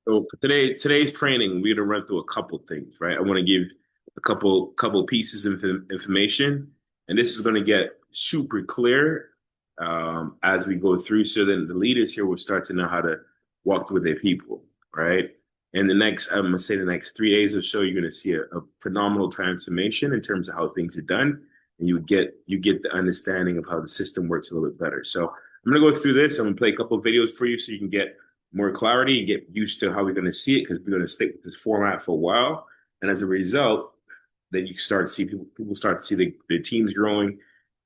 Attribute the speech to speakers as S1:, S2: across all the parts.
S1: So for today's training, we're gonna run through a couple things, right? I want to give a couple pieces of information, and this is gonna get super clear as we go through. So then the leaders here will start to know how to walk with their people, right? And I'm gonna say the next 3 days or so, you're gonna see a phenomenal transformation in terms of how things are done, and you get the understanding of how the system works a little bit better. So I'm gonna go through this. I'm gonna play a couple of videos for you so you can get more clarity and get used to how we're going to see it because we're going to stick with this format for a while. And as a result, then you start to see people start to see the teams growing.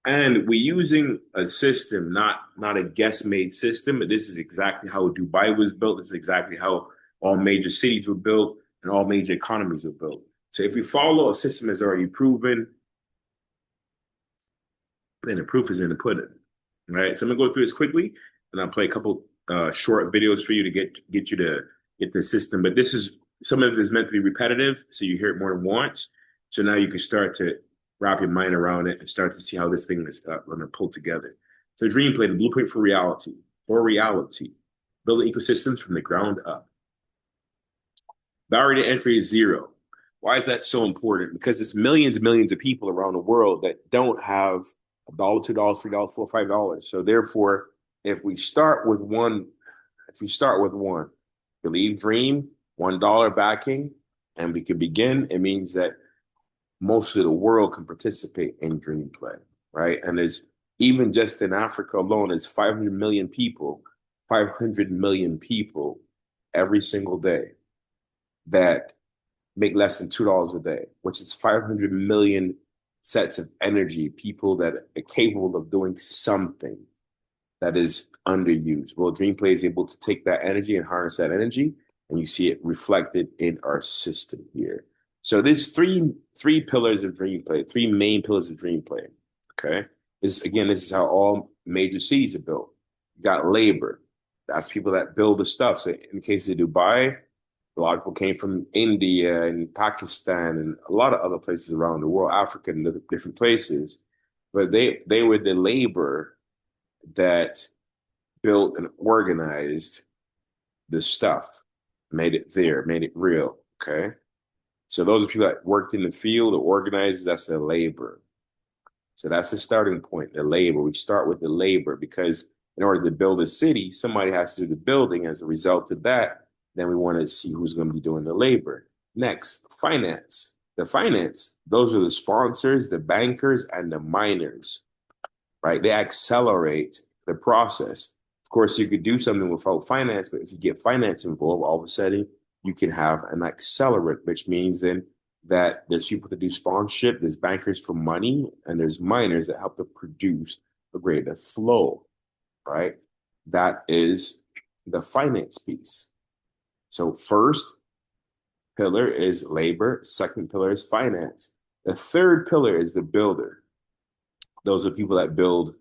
S1: And we're using a system, not a guess-made system, but this is exactly how Dubai was built. This is exactly how all major cities were built and all major economies were built. So if we follow a system that's already proven, then the proof is in the pudding, right? So I'm gonna go through this quickly, and I'll play a couple short videos for you to get you to get the system. But this is some of it is meant to be repetitive, so you hear it more than once. So now you can start to wrap your mind around it and start to see how this thing is going to pull together. So dream play, the blueprint for reality. For reality, building ecosystems from the ground up. Barrier to entry is zero. Why is that so important? Because there's millions and millions of people around the world that don't have $1, $2, $3, $4, $5. So therefore, if we start with one, if we start with one, believe dream, $1 backing, and we can begin, it means that most of the world can participate in dream play, right? And there's even just in Africa alone, there's 500 million people every single day that make less than $2 a day, which is 500 million sets of energy, people that are capable of doing something that is underused. Well, DreamPlay is able to take that energy and harness that energy, and you see it reflected in our system here. So there's three pillars of DreamPlay, three main pillars of DreamPlay. Okay, this is how all major cities are built. You got labor. That's people that build the stuff. So in the case of Dubai, a lot of people came from India and Pakistan and a lot of other places around the world, Africa and different places. But they were the labor that built and organized the stuff, made it there, made it real. Okay. So those are people that worked in the field or organized, that's the labor. So that's the starting point, the labor. We start with the labor because in order to build a city, somebody has to do the building. As a result of that, then we want to see who's going to be doing the labor. Next, finance. The finance, those are the sponsors, the bankers, and the miners, right? They accelerate the process. Of course, you could do something without finance, but if you get finance involved, all of a sudden you can have an accelerant, which means then that there's people that do sponsorship, there's bankers for money, and there's miners that help to produce a greater flow, right? That is the finance piece. So first pillar is labor, second pillar is finance. The third pillar is the builder. Those are people that build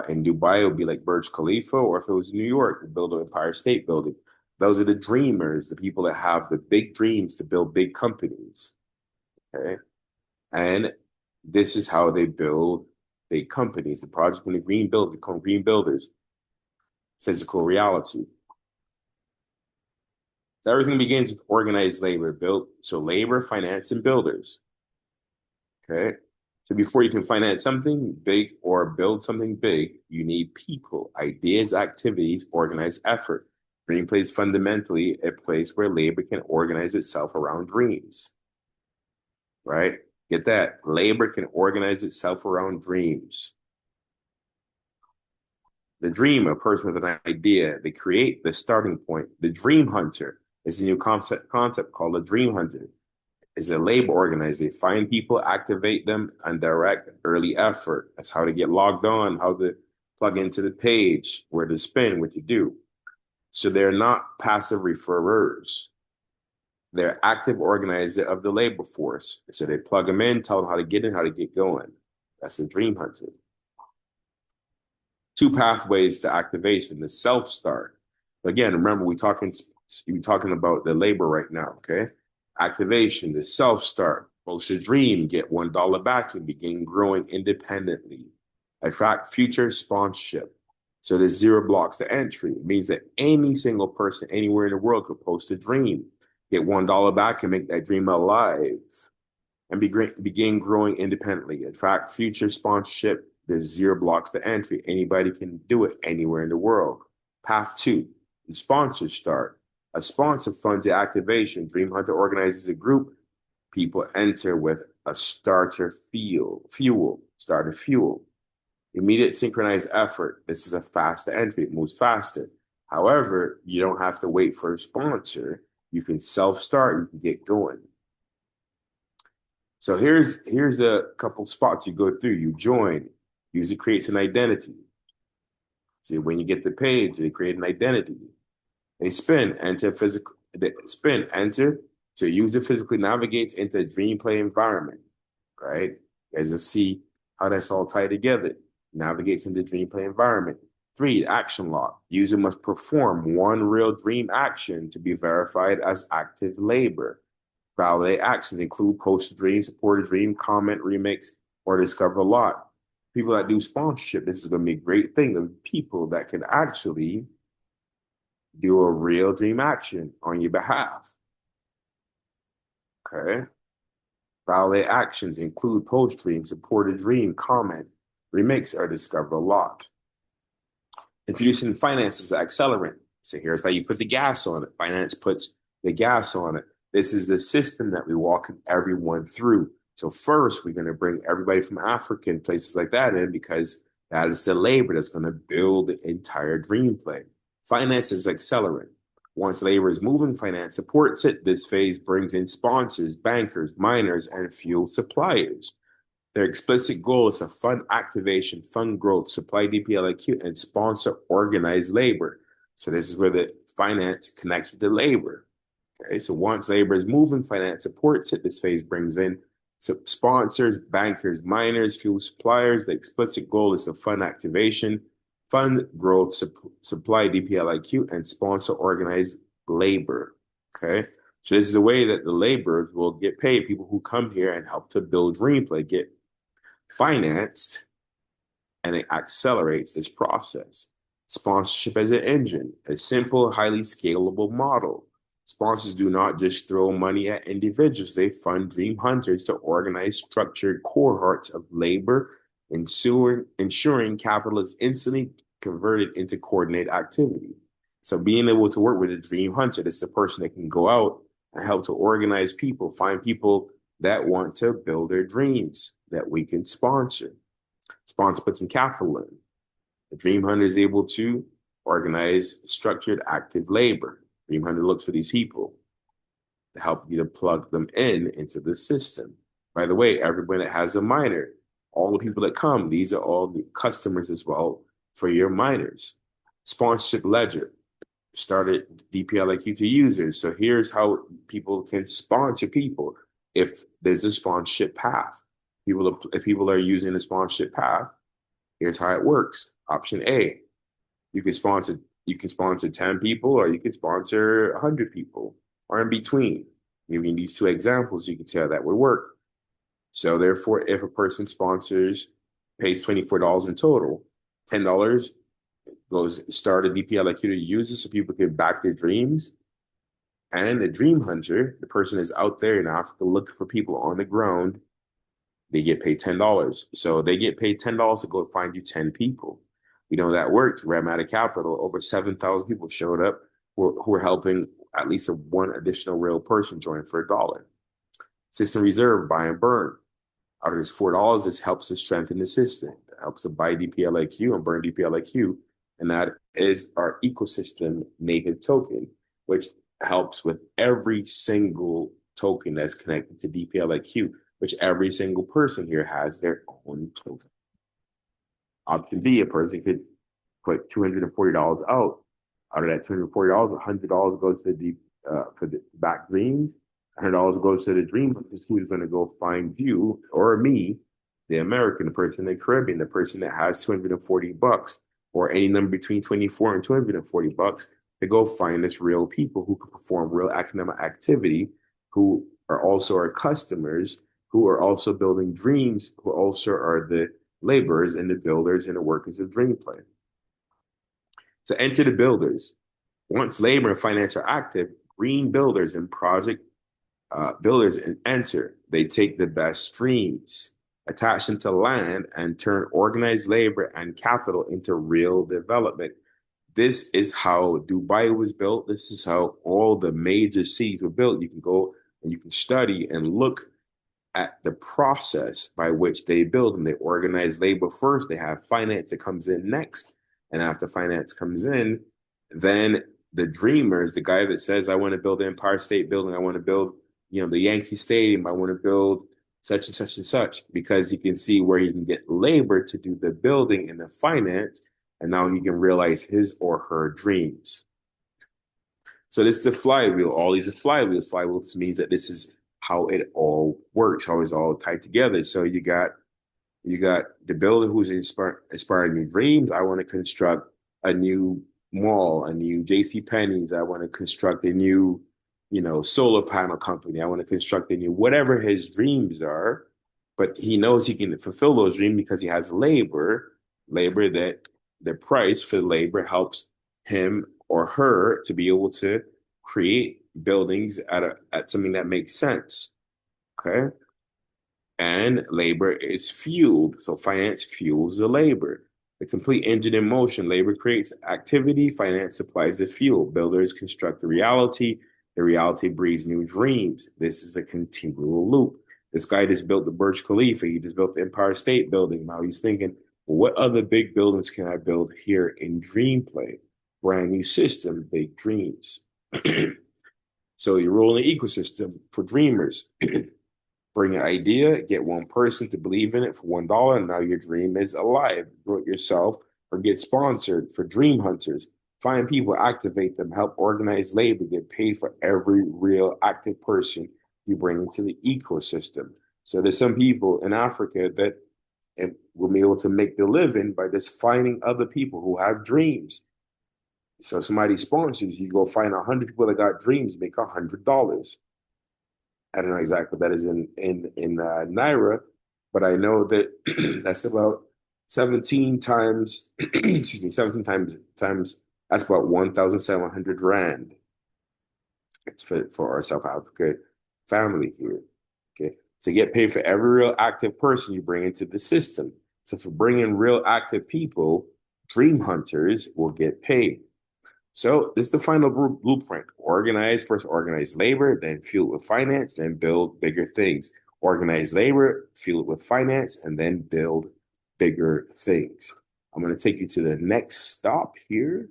S1: in Dubai, it would be like Burj Khalifa, or if it was New York, the build an Empire State Building. Those are the dreamers, the people that have the big dreams to build big companies. Okay. And this is how they build big companies. The project when the green build become green builders, physical reality. So everything begins with organized labor, built so labor, finance, and builders. Okay. So before you can finance something big or build something big, you need people, ideas, activities, organized effort. Dream Play is fundamentally a place where labor can organize itself around dreams, right? Get that? Labor can organize itself around dreams. The dreamer, a person with an idea, they create the starting point. The dream hunter is a new concept called a dream hunter. Is a labor organizer. They find people, activate them, and direct early effort. That's how to get logged on, how to plug into the page, where to spin, what to do. So they're not passive referrers. They're active organizer of the labor force. So they plug them in, tell them how to get in, how to get going. That's the dream hunter. Two pathways to activation: the self start. Again, remember we talking about the labor right now. Okay, activation, the self start. Post a dream, get $1 back, and begin growing independently. Attract future sponsorship. So there's zero blocks to entry. It means that any single person anywhere in the world could post a dream, get $1 back and make that dream alive and begin growing independently. In fact, future sponsorship, there's zero blocks to entry. Anybody can do it anywhere in the world. Path two, the sponsors start. A sponsor funds the activation. Dream Hunter organizes a group. People enter with a starter fuel. Immediate synchronized effort. This is a fast entry. It moves faster. However, you don't have to wait for a sponsor. You can self-start. You can get going. So here's a couple spots you go through. You join. User creates an identity. See, when you get the page, they create an identity. They enter, so user physically navigates into a dream play environment, right? As you'll see how that's all tied together. Navigates into the dream play environment. 3, action lock. User must perform one real dream action to be verified as active labor. Validate actions include post a dream, support a dream, comment, remix, or discover a lot. People that do sponsorship, this is going to be a great thing. The people that can actually do a real dream action on your behalf. Okay. Validate actions include post dream, support a dream, comment, remix, or discover a lot. Introducing finance as an accelerant. So here's how you put the gas on it. Finance puts the gas on it. This is the system that we walk everyone through. So first, we're going to bring everybody from Africa and places like that in because that is the labor that's going to build the entire dream play. Finance is accelerant. Once labor is moving, finance supports it. This phase brings in sponsors, bankers, miners, and fuel suppliers. Their explicit goal is to fund activation, fund growth, supply DPLIQ, and sponsor organized labor. So this is where the finance connects with the labor. Okay, so once labor is moving, finance supports it. This phase brings in sponsors, bankers, miners, fuel suppliers. The explicit goal is to fund activation, fund growth, supply DPLIQ, and sponsor organized labor. Okay, so this is a way that the laborers will get paid. People who come here and help to build Dreamplay get financed, and it accelerates this process. Sponsorship as an engine, a simple, highly scalable model. Sponsors do not just throw money at individuals. They fund dream hunters to organize structured cohorts of labor, ensuring capital is instantly converted into coordinated activity. So being able to work with a dream hunter, that's the person that can go out and help to organize people, find people that want to build their dreams that we can sponsor. Sponsor puts some capital in. The dream hunter is able to organize structured active labor. Dream hunter looks for these people to help you to plug them in into the system. By the way, everyone that has a miner, all the people that come, these are all the customers as well for your miners. Sponsorship ledger started DPLIQ to users. So here's how people can sponsor people if there's a sponsorship path. If people are using the sponsorship path, here's how it works. Option A, you can sponsor 10 people or you can sponsor 100 people or in between. Giving these two examples, you can tell that would work. So therefore, if a person pays $24 in total, $10 goes start a DPLIQ to users so people can back their dreams. And the dream hunter, the person is out there in Africa looking for people on the ground, they get paid $10. So they get paid $10 to go find you 10 people. You know, that worked. Ramada Capital, over 7,000 people showed up who were helping at least one additional real person join for $1. System reserve, buy and burn. Out of this $4, this helps to strengthen the system. It helps to buy DPLIQ and burn DPLIQ. And that is our ecosystem native token, which helps with every single token that's connected to DPLIQ, which every single person here has their own token. Option B, a person could put $240 out. Out of that $240, $100 goes to for the back dreams. $100 goes to the dream, who's going to go find you or me, the American, the person in the Caribbean, the person that has $240 or any number between 24 and $240 to go find us real people who can perform real economic activity, who are also our customers, who are also building dreams, who also are the laborers and the builders and the workers of Dreamplay. So enter the builders. Once labor and finance are active, green builders and project builders enter. They take the best streams, attach them to land, and turn organized labor and capital into real development. This is how Dubai was built. This is how all the major cities were built. You can go and you can study and look at the process by which they build them. They organize labor first. They have finance that comes in next. And after finance comes in, then the dreamers, the guy that says, I want to build the Empire State Building, I want to build, the Yankee Stadium, I want to build such and such and such, because he can see where he can get labor to do the building and the finance, and now he can realize his or her dreams. So this is the flywheel. All these are flywheels. Flywheels means that this is how it all works, how it's all tied together. So you got the builder who's inspiring new dreams. I want to construct a new mall, a new J.C. Penney's. I want to construct a new, solar panel company. I want to construct a new whatever his dreams are. But he knows he can fulfill those dreams because he has labor that the price for labor helps him or her to be able to create buildings at something that makes sense. Okay. And labor is fueled. So finance fuels the labor. The complete engine in motion. Labor creates activity, finance supplies the fuel. Builders construct the reality breeds new dreams. This is a continual loop. This guy just built the Burj Khalifa. He just built the Empire State Building. Now he's thinking, well, what other big buildings can I build here in Dreamplay? Brand new system, big dreams. So you roll an ecosystem for dreamers. Bring an idea, get one person to believe in it for $1, and now your dream is alive. Do it yourself or get sponsored for dream hunters. Find people, activate them, help organize labor, get paid for every real active person you bring into the ecosystem. So there's some people in Africa that will be able to make their living by just finding other people who have dreams. So somebody sponsors you, go find 100 people that got dreams, make $100. I don't know exactly what that is in Naira, but I know that that's about 17 times, excuse me, 17 times that's about 1,700 rand. It's for our South Africa family here. Okay, to get paid for every real active person you bring into the system. So for bringing real active people, dream hunters will get paid. So this is the final blueprint. First organize labor, then fuel it with finance, then build bigger things. Organize labor, fuel it with finance, and then build bigger things. I'm going to take you to the next stop here.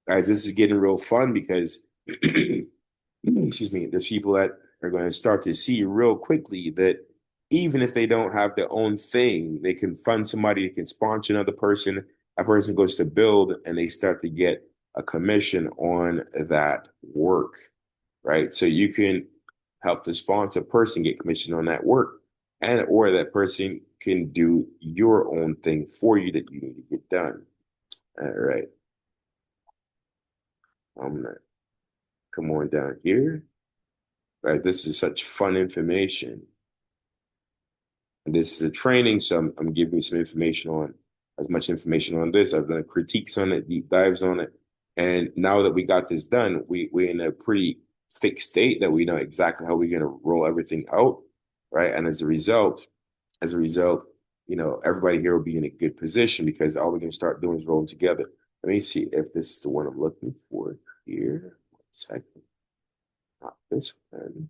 S1: Guys, this is getting real fun because, excuse me, there's people that are going to start to see real quickly that even if they don't have their own thing, they can fund somebody, they can sponsor another person. That person goes to build and they start to get a commission on that work, right? So you can help the sponsor person get commission on that work, and or that person can do your own thing for you that you need to get done. All right. I'm gonna come on down here. All right, this is such fun information. And this is a training, so I'm giving you some information on as much information on this. I've done critiques on it, deep dives on it. And now that we got this done, we're in a pretty fixed state that we know exactly how we're going to roll everything out, right? And as a result, everybody here will be in a good position because all we're going to start doing is rolling together. Let me see if this is the one I'm looking for here. 1 second. Not this one.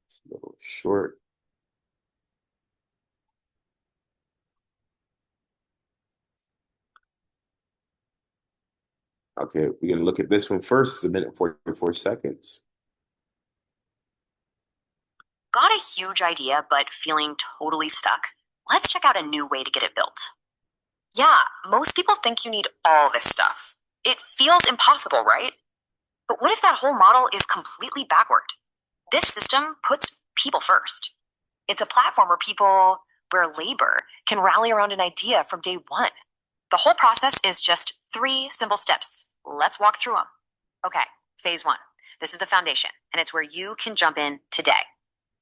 S1: It's a little short. Okay, we're going to look at this one first. It's a minute 44 seconds.
S2: Got a huge idea, but feeling totally stuck? Let's check out a new way to get it built. Yeah, most people think you need all this stuff. It feels impossible, right? But what if that whole model is completely backward? This system puts people first. It's a platform where labor can rally around an idea from day one. The whole process is just 3 simple steps. Let's walk through them. Okay, phase 1. This is the foundation, and it's where you can jump in today.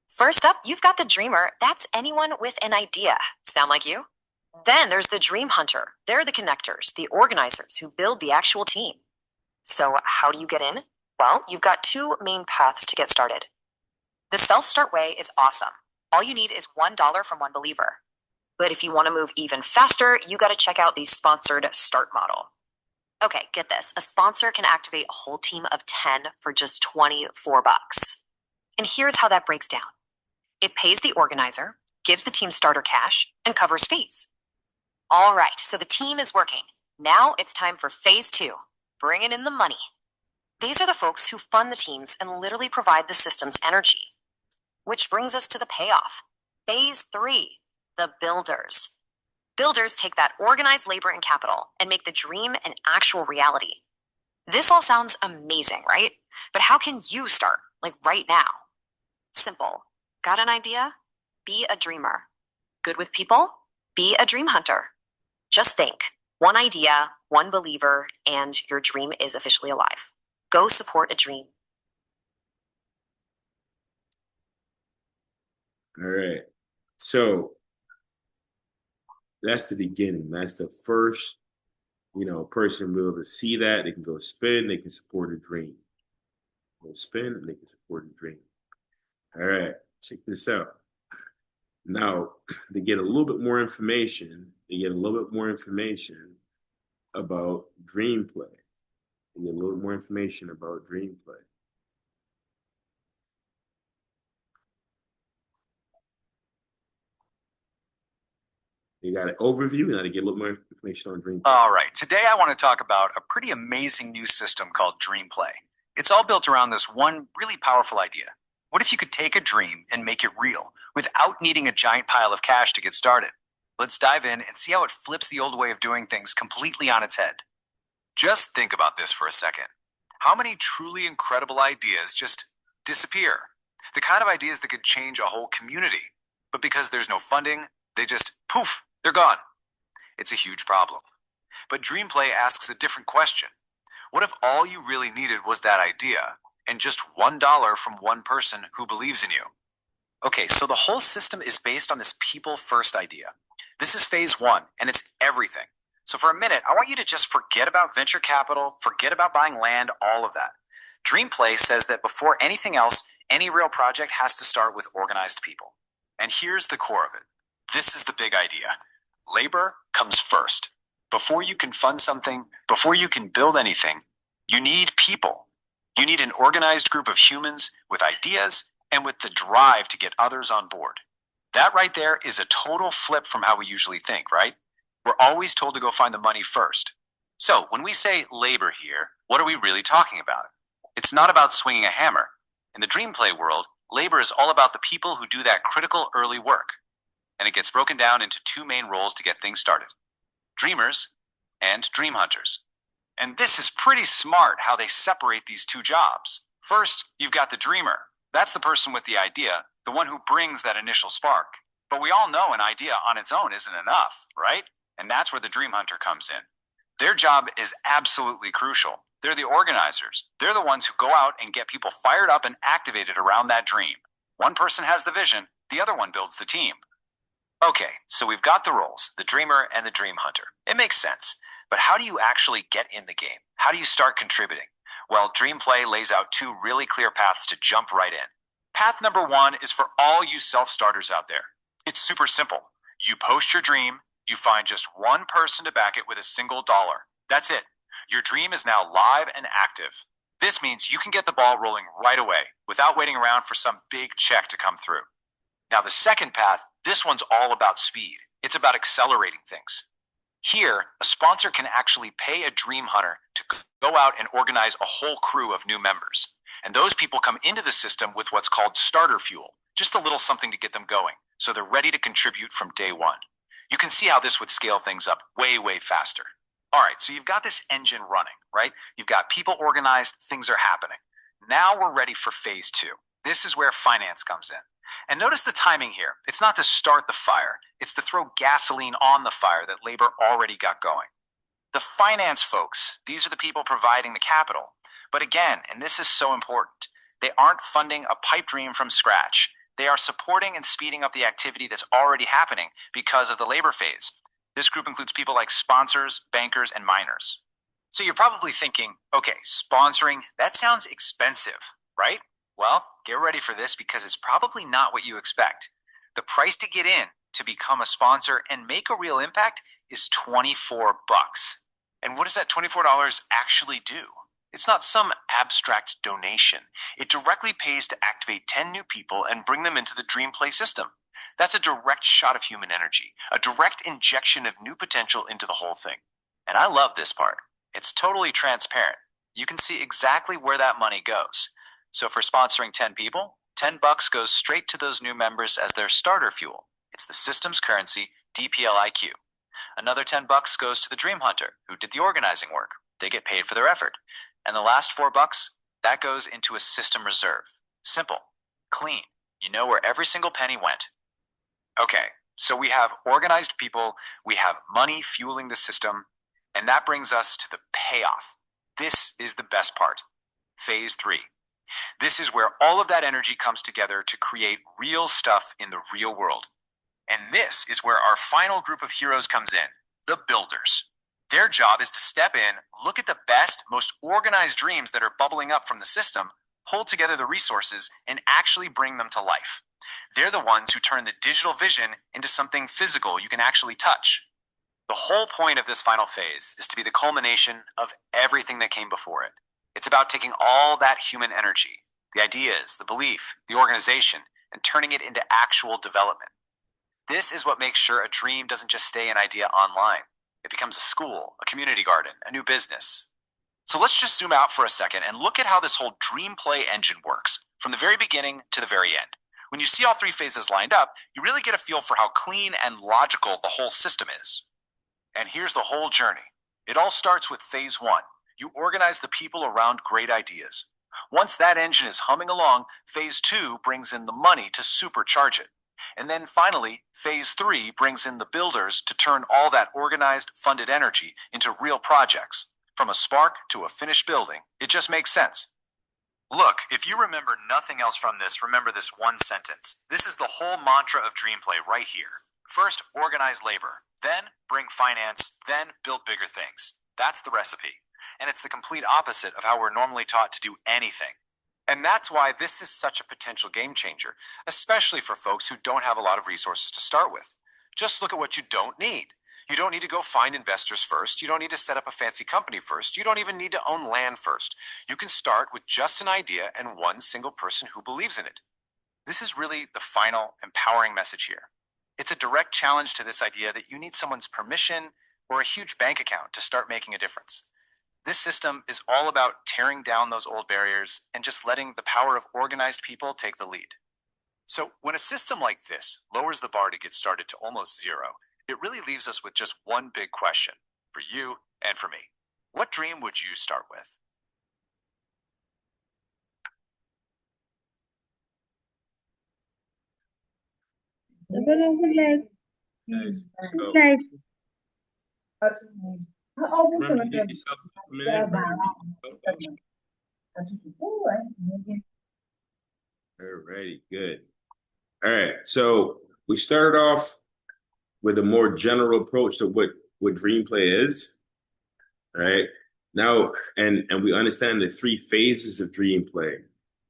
S2: First up, you've got the dreamer. That's anyone with an idea. Sound like you? Then there's the Dream Hunter. They're the connectors, the organizers who build the actual team. So, how do you get in? Well, you've got two main paths to get started. The self start way is awesome. All you need is $1 from one believer. But if you want to move even faster, you got to check out the sponsored start model. Okay, get this. A sponsor can activate a whole team of 10 for just 24 bucks. And here's how that breaks down. It pays the organizer, gives the team starter cash, and covers fees. All right, so the team is working. Now it's time for phase 2, bringing in the money. These are the folks who fund the teams and literally provide the system's energy. Which brings us to the payoff. Phase 3, the builders. Builders take that organized labor and capital and make the dream an actual reality. This all sounds amazing, right? But how can you start, like right now? Simple. Got an idea? Be a dreamer. Good with people? Be a dream hunter. Just think, one idea, one believer, and your dream is officially alive. Go support a dream.
S1: All right. So that's the beginning. That's the first, person will be able to see that. They can go spin, they can support a dream. Go spin, and they can support a dream. All right, check this out. Now, they get a little bit more information. About dream play. They get a little more information about dream play. You got an overview. Now to get a little more information on dream play.
S3: All right, today I want to talk about a pretty amazing new system called Dream Play. It's all built around this one really powerful idea. What if you could take a dream and make it real without needing a giant pile of cash to get started? Let's dive in and see how it flips the old way of doing things completely on its head. Just think about this for a second. How many truly incredible ideas just disappear? The kind of ideas that could change a whole community. But because there's no funding, they just poof, they're gone. It's a huge problem. But Dreamplay asks a different question. What if all you really needed was that idea and just $1 from one person who believes in you? Okay, so the whole system is based on this people first idea. This is phase 1, and it's everything. So for a minute, I want you to just forget about venture capital, forget about buying land, all of that. Dreamplay says that before anything else, any real project has to start with organized people. And here's the core of it. This is the big idea. Labor comes first. Before you can fund something, before you can build anything, you need people. You need an organized group of humans with ideas and with the drive to get others on board. That right there is a total flip from how we usually think, right? We're always told to go find the money first. So when we say labor here, what are we really talking about? It's not about swinging a hammer. In the Dreamplay world, labor is all about the people who do that critical early work. And it gets broken down into two main roles to get things started. Dreamers and dream hunters. And this is pretty smart how they separate these two jobs. First, you've got the dreamer. That's the person with the idea, the one who brings that initial spark. But we all know an idea on its own isn't enough, right? And that's where the dream hunter comes in. Their job is absolutely crucial. They're the organizers. They're the ones who go out and get people fired up and activated around that dream. One person has the vision, the other one builds the team. Okay, so we've got the roles, the dreamer and the dream hunter. It makes sense. But how do you actually get in the game? How do you start contributing? Well, Dreamplay lays out two really clear paths to jump right in. Path number 1 is for all you self-starters out there. It's super simple. You post your dream, you find just one person to back it with a single dollar. That's it. Your dream is now live and active. This means you can get the ball rolling right away without waiting around for some big check to come through. Now, the second path, this one's all about speed. It's about accelerating things. Here, a sponsor can actually pay a dream hunter to go out and organize a whole crew of new members. And those people come into the system with what's called starter fuel, just a little something to get them going, so they're ready to contribute from day one. You can see how this would scale things up way, way faster. All right, so you've got this engine running, right? You've got people organized, things are happening. Now we're ready for phase 2. This is where finance comes in. And notice the timing here. It's not to start the fire. It's to throw gasoline on the fire that labor already got going. The finance folks, these are the people providing the capital. But again, and this is so important, they aren't funding a pipe dream from scratch. They are supporting and speeding up the activity that's already happening because of the labor phase. This group includes people like sponsors, bankers, and miners. So you're probably thinking, okay, sponsoring, that sounds expensive, right? Well, get ready for this because it's probably not what you expect. The price to get in to become a sponsor and make a real impact is $24. And what does that $24 actually do? It's not some abstract donation. It directly pays to activate 10 new people and bring them into the DreamPlay system. That's a direct shot of human energy, a direct injection of new potential into the whole thing. And I love this part. It's totally transparent. You can see exactly where that money goes. So for sponsoring 10 people, $10 goes straight to those new members as their starter fuel. It's the system's currency, DPLIQ. Another $10 goes to the Dream Hunter, who did the organizing work. They get paid for their effort. And the last $4, that goes into a system reserve. Simple, clean. You know where every single penny went. Okay, so we have organized people, we have money fueling the system, and that brings us to the payoff. This is the best part. Phase 3. This is where all of that energy comes together to create real stuff in the real world. And this is where our final group of heroes comes in, the builders. Their job is to step in, look at the best, most organized dreams that are bubbling up from the system, pull together the resources, and actually bring them to life. They're the ones who turn the digital vision into something physical you can actually touch. The whole point of this final phase is to be the culmination of everything that came before it. It's about taking all that human energy, the ideas, the belief, the organization, and turning it into actual development. This is what makes sure a dream doesn't just stay an idea online. It becomes a school, a community garden, a new business. So let's just zoom out for a second and look at how this whole DreamPlay engine works, from the very beginning to the very end. When you see all 3 phases lined up, you really get a feel for how clean and logical the whole system is. And here's the whole journey. It all starts with phase 1. You organize the people around great ideas. Once that engine is humming along, phase 2 brings in the money to supercharge it. And then finally, phase 3 brings in the builders to turn all that organized, funded energy into real projects. From a spark to a finished building, it just makes sense. Look, if you remember nothing else from this, remember this one sentence. This is the whole mantra of DreamPlay right here. First, organize labor. Then, bring finance. Then, build bigger things. That's the recipe. And it's the complete opposite of how we're normally taught to do anything. And that's why this is such a potential game changer, especially for folks who don't have a lot of resources to start with. Just look at what you don't need. You don't need to go find investors first. You don't need to set up a fancy company first. You don't even need to own land first. You can start with just an idea and one single person who believes in it. This is really the final empowering message here. It's a direct challenge to this idea that you need someone's permission or a huge bank account to start making a difference. This system is all about tearing down those old barriers and just letting the power of organized people take the lead. So when a system like this lowers the bar to get started to almost zero, it really leaves us with just one big question for you and for me. What dream would you start with?
S1: Nice. So,
S4: Nice.
S1: remember to give yourself a minute. Alrighty, good. All right, so we started off with a more general approach to what DreamPlay is, right? Now, and we understand the 3 phases of DreamPlay.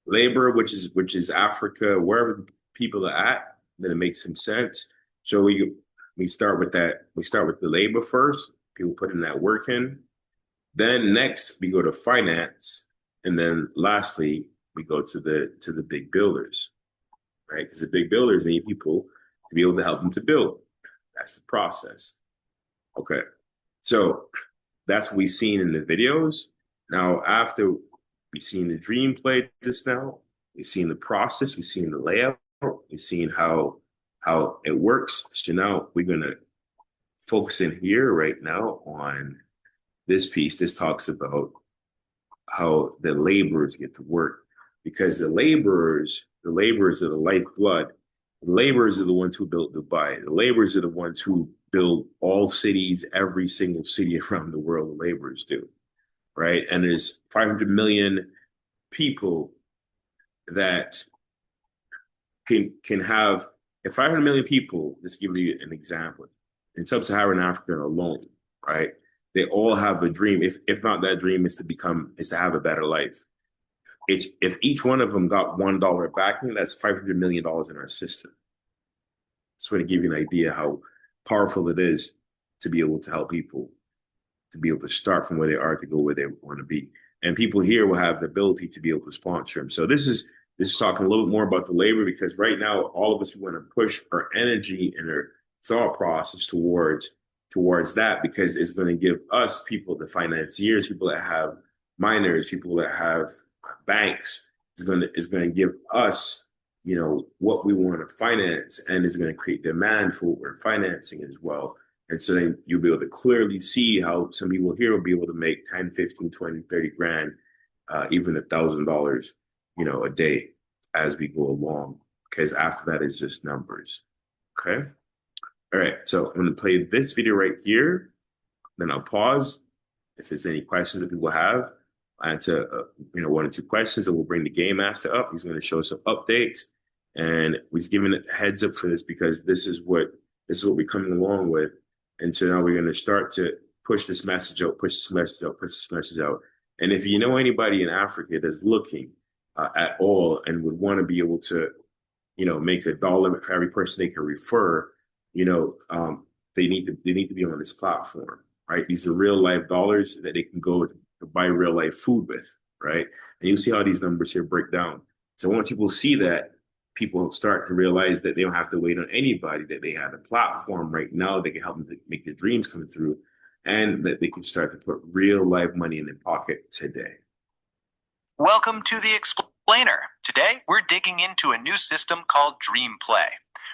S1: Labor, which is Africa, wherever people are at, then it makes some sense. So we start with that. We start with the labor first. People putting that work in. Then next we go to finance, and then lastly we go to the big builders, right? Because the big builders need people to be able to help them to build. That's the process. Okay, so that's what we've seen in the videos. Now, after we've seen the DreamPlay just now, we've seen the process, we've seen the layout, we've seen how it works. So now we're gonna focus in here right now on this piece. This talks about how the laborers get to work, because the laborers are the lifeblood. The laborers are the ones who built Dubai. The laborers are the ones who build all cities, every single city around the world. The laborers do, right? And there's 500 million people that can have. If 500 million people, let's give you an example. in sub-Saharan Africa alone, right? They all have a dream. If not that dream is to have a better life. If each one of them got $1 backing, that's $500 million in our system. Just want to give you an idea how powerful it is to be able to help people, to be able to start from where they are to go where they want to be. And people here will have the ability to be able to sponsor them. So this is talking a little bit more about the labor, because right now all of us want to push our energy and our thought process towards that, because it's going to give us people, the financiers, people that have miners, people that have banks, is going to give us, what we want to finance, and is going to create demand for what we're financing as well. And so then you'll be able to clearly see how some people here will be able to make 10, 15, 20, 30 grand, even $1,000, a day as we go along. Because after that is just numbers. Okay. All right. So I'm going to play this video right here. Then I'll pause. If there's any questions that people have, I answer, one or two questions, and we'll bring the game master up. He's going to show us some updates, and we're giving a heads up for this because this is what we're coming along with. And so now we're going to start to push this message out, push this message out, push this message out. And if you know anybody in Africa that's looking at all and would want to be able to, make $1 for every person they can refer, they need to be on this platform, right? These are real life dollars that they can go to buy real life food with, right? And you see how these numbers here break down. So once people see that, people start to realize that they don't have to wait on anybody, that they have a platform right now that can help them to make their dreams come through, and that they can start to put real life money in their pocket today.
S3: Welcome to the Explainer. Today, we're digging into a new system called Dream Play.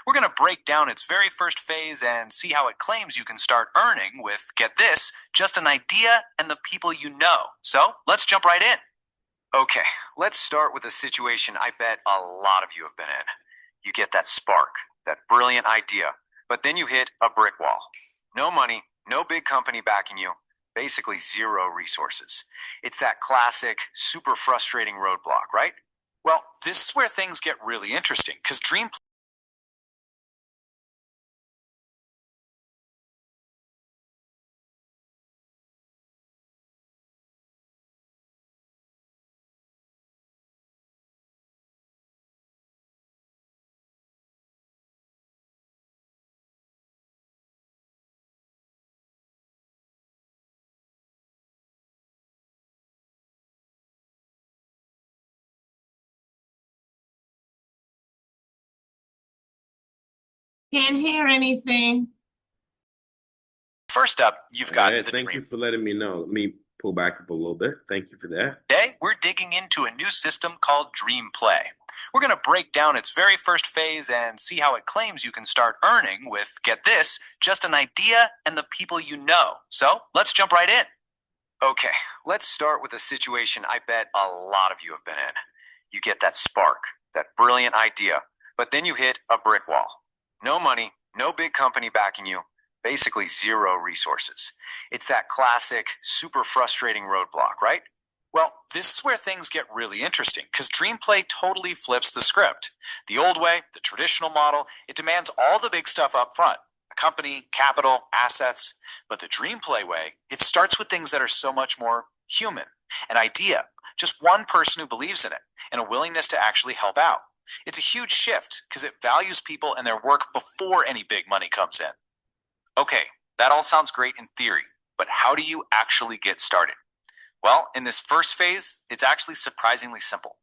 S3: We're going to break down its very first phase and see how it claims you can start earning with, get this, just an idea and the people you know. So, let's jump right in. Okay, let's start with a situation I bet a lot of you have been in. You get that spark, that brilliant idea, but then you hit a brick wall. No money, no big company backing you, basically zero resources. It's that classic, super frustrating roadblock, right? Well, this is where things get really interesting, because Dream
S4: Can't hear anything.
S3: First up, you've got the
S1: Thank
S3: Dream.
S1: you for letting me know. Let me pull back up a little bit. Thank you for that.
S3: Today, we're digging into a new system called Dream Play. We're going to break down its very first phase and see how it claims you can start earning with, get this, just an idea and the people you know. So, let's jump right in. Okay, let's start with a situation I bet a lot of you have been in. You get that spark, that brilliant idea, but then you hit a brick wall. No money, no big company backing you, basically zero resources. It's that classic, super frustrating roadblock, right? Well, this is where things get really interesting, because Dream Play totally flips the script. The old way, the traditional model, it demands all the big stuff up front. A company, capital, assets. But the Dream Play way, it starts with things that are so much more human. An idea, just one person who believes in it, and a willingness to actually help out. It's a huge shift, because it values people and their work before any big money comes in. Okay, that all sounds great in theory, but how do you actually get started? Well, in this first phase, it's actually surprisingly simple.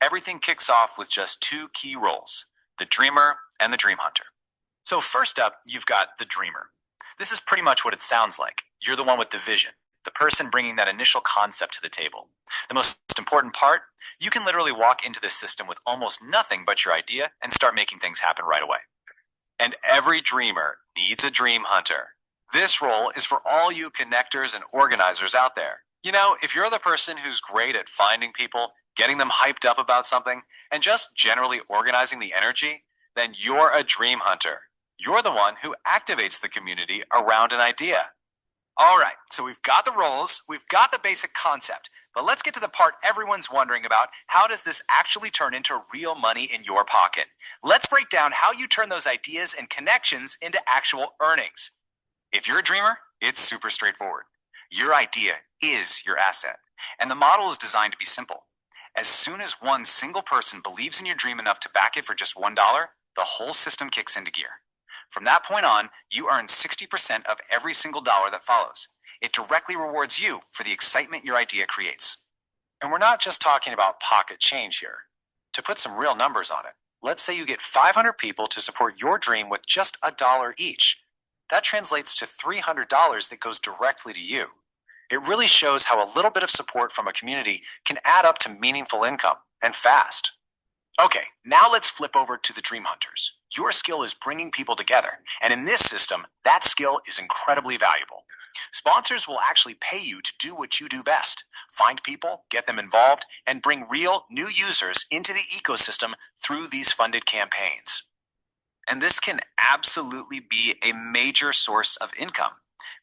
S3: Everything kicks off with just two key roles, the dreamer and the dream hunter. So first up, you've got the dreamer. This is pretty much what it sounds like. You're the one with the vision, the person bringing that initial concept to the table. The most important part, you can literally walk into this system with almost nothing but your idea and start making things happen right away. And every dreamer needs a dream hunter. This role is for all you connectors and organizers out there. If you're the person who's great at finding people, getting them hyped up about something, and just generally organizing the energy, then you're a dream hunter. You're the one who activates the community around an idea. All right, so we've got the roles, we've got the basic concept, but let's get to the part everyone's wondering about. How does this actually turn into real money in your pocket? Let's break down how you turn those ideas and connections into actual earnings. If you're a dreamer, it's super straightforward. Your idea is your asset, and the model is designed to be simple. As soon as one single person believes in your dream enough to back it for just $1, the whole system kicks into gear. From that point on, you earn 60% of every single dollar that follows. It directly rewards you for the excitement your idea creates. And we're not just talking about pocket change here. To put some real numbers on it, let's say you get 500 people to support your dream with just $1 each. That translates to $300 that goes directly to you. It really shows how a little bit of support from a community can add up to meaningful income, and fast. Okay, now let's flip over to the Dream Hunters. Your skill is bringing people together, and in this system, that skill is incredibly valuable. Sponsors will actually pay you to do what you do best: find people, get them involved, and bring real new users into the ecosystem through these funded campaigns. And this can absolutely be a major source of income,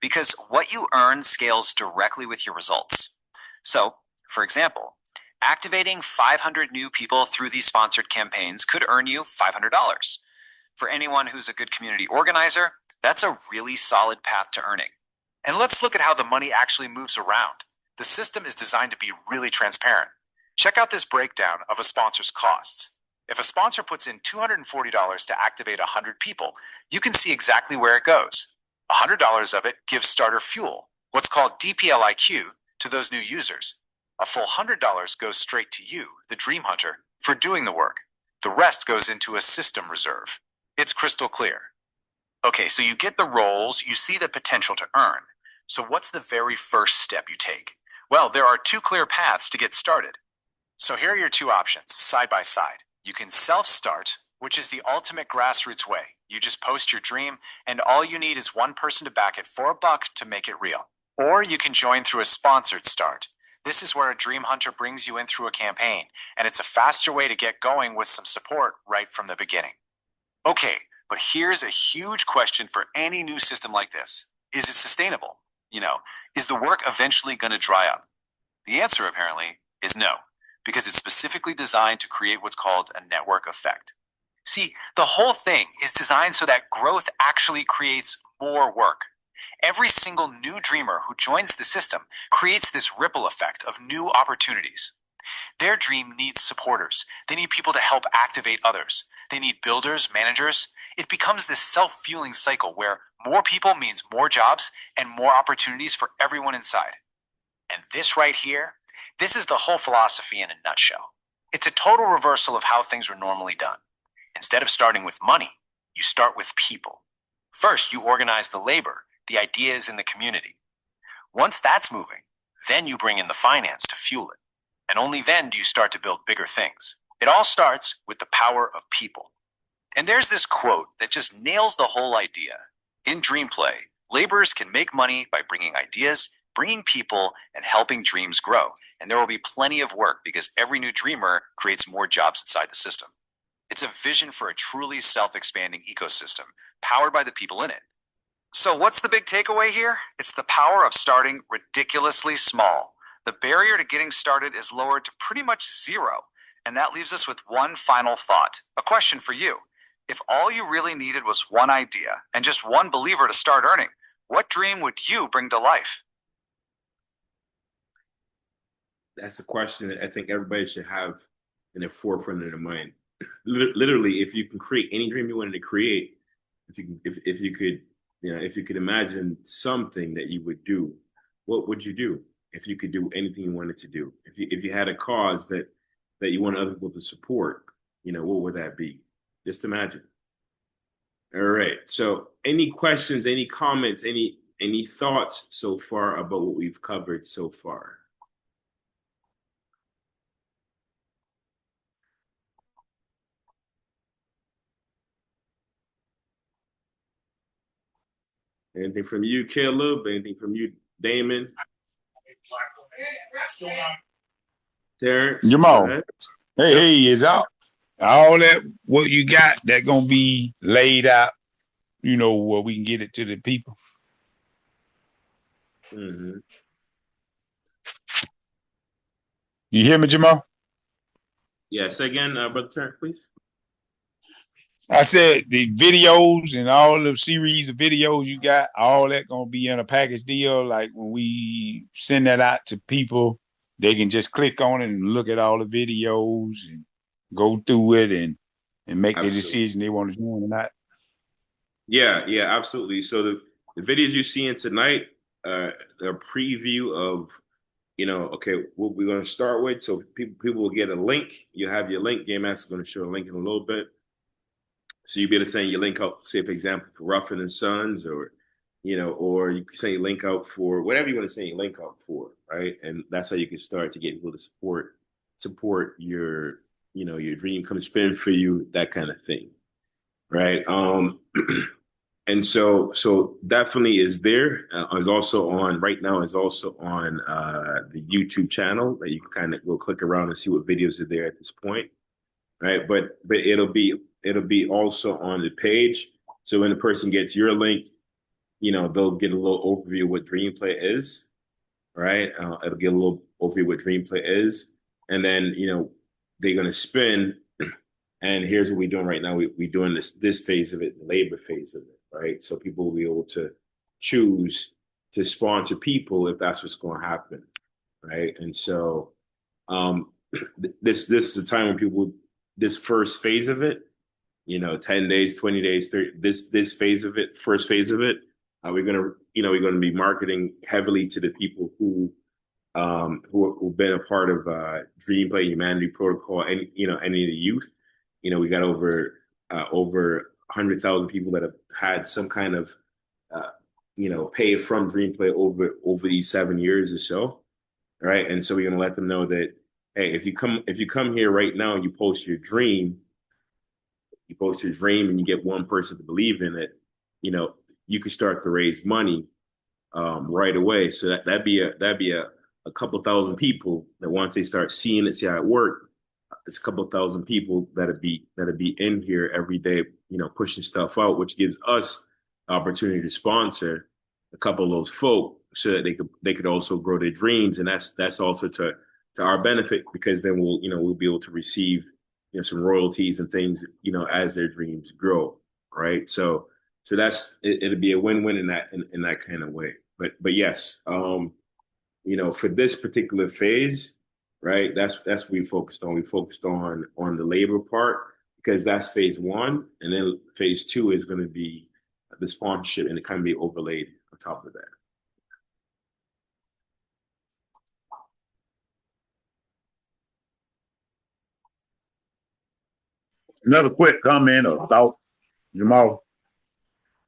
S3: because what you earn scales directly with your results. So, for example, activating 500 new people through these sponsored campaigns could earn you $500. For anyone who's a good community organizer, that's a really solid path to earning. And let's look at how the money actually moves around. The system is designed to be really transparent. Check out this breakdown of a sponsor's costs. If a sponsor puts in $240 to activate 100 people, you can see exactly where it goes. $100 of it gives starter fuel, what's called DPLIQ, to those new users. A full $100 goes straight to you, the Dream Hunter, for doing the work. The rest goes into a system reserve. It's crystal clear. Okay, so you get the roles, you see the potential to earn. So what's the very first step you take? Well, there are two clear paths to get started. So here are your two options, side by side. You can self-start, which is the ultimate grassroots way. You just post your dream, and all you need is one person to back it for $1 to make it real. Or you can join through a sponsored start. This is where a Dream Hunter brings you in through a campaign, and it's a faster way to get going with some support right from the beginning. Okay, but here's a huge question for any new system like this. Is it sustainable? Is the work eventually going to dry up? The answer, apparently, is no, because it's specifically designed to create what's called a network effect. See, the whole thing is designed so that growth actually creates more work. Every single new dreamer who joins the system creates this ripple effect of new opportunities. Their dream needs supporters. They need people to help activate others. They need builders, managers. It becomes this self-fueling cycle where more people means more jobs and more opportunities for everyone inside. And this right here, this is the whole philosophy in a nutshell. It's a total reversal of how things were normally done. Instead of starting with money, you start with people. First, you organize the labor, the ideas in the community. Once that's moving, then you bring in the finance to fuel it. And only then do you start to build bigger things. It all starts with the power of people. And there's this quote that just nails the whole idea. In Dreamplay, laborers can make money by bringing ideas, bringing people, and helping dreams grow. And there will be plenty of work because every new dreamer creates more jobs inside the system. It's a vision for a truly self-expanding ecosystem, powered by the people in it. So what's the big takeaway here? It's the power of starting ridiculously small. The barrier to getting started is lowered to pretty much zero. And that leaves us with one final thought, a question for you. If all you really needed was one idea and just one believer to start earning, what dream would you bring to life?
S1: That's a question that I think everybody should have in the forefront of their mind. Literally, if you can create any dream you wanted to create, if you could imagine something that you would do, what would you do? If you could do anything you wanted to do, if you had a cause that you want other people to support, what would that be? Just imagine. All right. So, any questions? Any comments? Any thoughts so far about what we've covered so far? Anything from you, Caleb? Anything from you, Damon? Terrence?
S5: Jamal. Hey, is all that what you got that gonna be laid out, where we can get it to the people?
S1: Mm-hmm.
S5: You hear me, Jamal?
S1: Yes, again, Brother Terrence, please.
S5: I said the videos and all the series of videos you got, all that gonna be in a package deal. Like when we send that out to people, they can just click on it and look at all the videos and go through it and make the
S1: Absolutely.
S5: decision they want to join or not.
S1: Yeah, yeah, absolutely. So the videos you're seeing tonight, a preview of, okay, what we're going to start with. So people will get a link. You have your link. Game Master is going to show a link in a little bit. So you'll be able to send your link out, say, for example, for Ruffin and Sons, or, or you can send your link out for whatever you want to send your link out for, right? And that's how you can start to get people to support your, your dream come spin for you, that kind of thing, right? And so definitely is there. Is also on right now. Is also on the YouTube channel that you can kind of go click around and see what videos are there at this point, right? But it'll be also on the page. So when the person gets your link, they'll get a little overview of what Dreamplay is, right? It'll get a little overview of what Dreamplay is, and then they're gonna spin. And here's what we're doing right now. We're doing this phase of it, the labor phase of it, right? So people will be able to choose to sponsor people if that's what's going to happen, right? And so this is a time when people, this first phase of it, 10 days, 20 days, 30, this phase of it, first phase of it, we're gonna be marketing heavily to the people who've been a part of Dreamplay, Humanity Protocol, and any of the youth. We got over 100,000 people that have had some kind of pay from Dreamplay over these 7 years or so, right? And so we're gonna let them know that, hey, if you come here right now and you post your dream, and you get one person to believe in it, you can start to raise money right away. So that'd be a couple thousand people that once they start seeing it, see how it works. It's a couple thousand people that'd be in here every day, pushing stuff out, which gives us opportunity to sponsor a couple of those folk so that they could also grow their dreams, and that's also to our benefit, because then we'll be able to receive some royalties and things as their dreams grow, right? So that's it'll be a win-win in that kind of way. But yes, for this particular phase, right? That's what we focused on. We focused on the labor part, because that's phase one, and then phase two is going to be the sponsorship, and it kind of be overlaid on top of that.
S5: Another quick comment or thought, Jamal.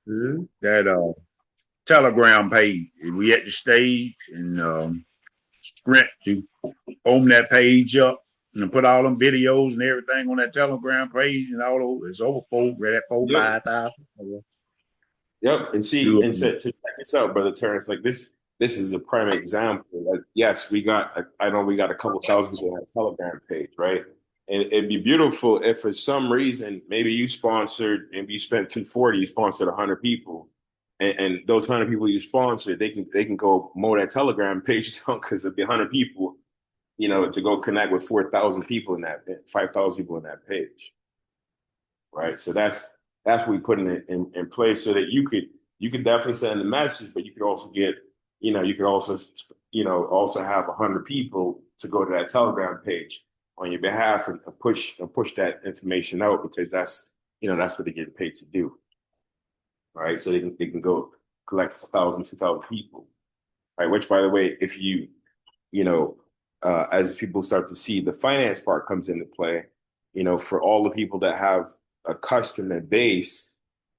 S1: Mm-hmm.
S5: That Telegram page. We at the stage and Sprint to open that page up and put all them videos and everything on that Telegram page and all those. It's over we're at 5,000.
S1: Yep. And see, and so to check this out, Brother Terrence, like this is a prime example. Like, yes, I know we got a couple thousand on that Telegram page, right? And it'd be beautiful if for some reason, maybe you sponsored and you spent 240, you sponsored 100 people. And those 100 people you sponsored, they can go mow that Telegram page down, because there'll be 100 people, to go connect with 4,000 people in that, 5,000 people in that page, right? So that's what we put in place, so that you could definitely send the message, but you could also get, you could also have 100 people to go to that Telegram page on your behalf and push that information out, because that's what they get paid to do, right? So they can go collect 1,000, 2,000 people, right? Which, by the way, if as people start to see the finance part comes into play, for all the people that have a customer base,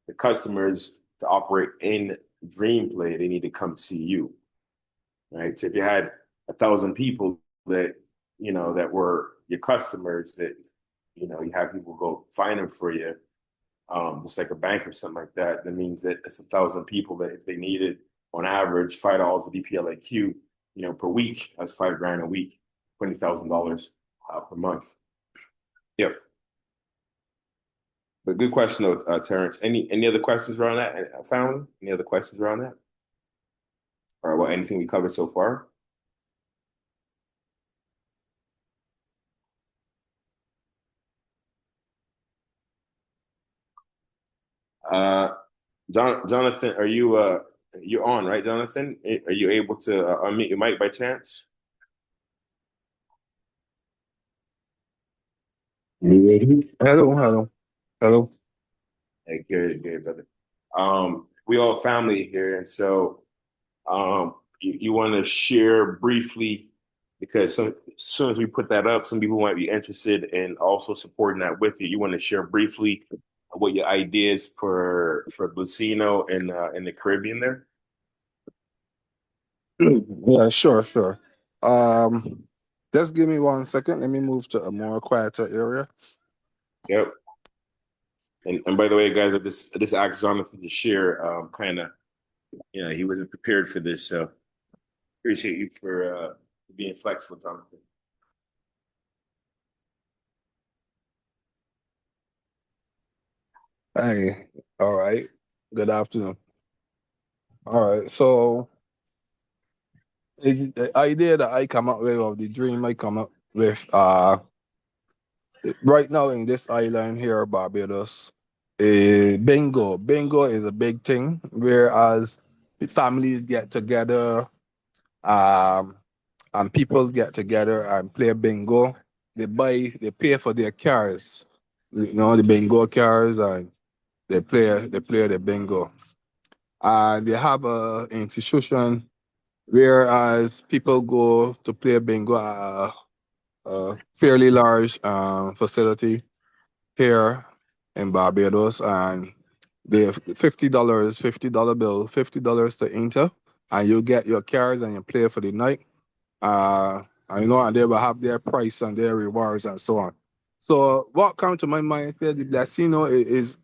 S1: the customers to operate in Dreamplay, they need to come see you, right? So if you had 1,000 people that that were your customers, that you have people go find them for you, just like a bank or something like that. That means that it's 1,000 people that if they needed on average $5 with DPLAQ, per week, that's $5,000 a week, $20,000 per month. Yep. But good question, though, Terrence. Any other questions around that, family? Any other questions around that? Or about anything we covered so far? Jonathan, are you you're on, right, Jonathan? Are you able to unmute your mic by chance?
S6: Hello, hello, hello.
S1: Hey, good, brother. We all family here, and so you want to share briefly because as soon as we put that up, some people might be interested in also supporting that with you. You want to share briefly what your ideas for Lucino in the Caribbean there?
S6: Yeah, sure, sure. Um, just give me 1 second. Let me move to a more quieter area.
S1: Yep. And by the way, guys, if this asks Jonathan to share, kind of, he wasn't prepared for this, so appreciate you for being flexible, Jonathan.
S6: Hey, all right. Good afternoon. All right. So the idea that I come up with, or the dream I come up with, right now in this island here, Barbados, bingo. Bingo is a big thing, whereas the families get together, um, and people get together and play bingo. They pay for their cars, the bingo cars, and they play the bingo. And they have a institution whereas people go to play bingo at a fairly large facility here in Barbados, and they have $50 bill, $50 to enter, and you get your cars and you play for the night. And they will have their price and their rewards and so on. So what comes to my mind is the casino is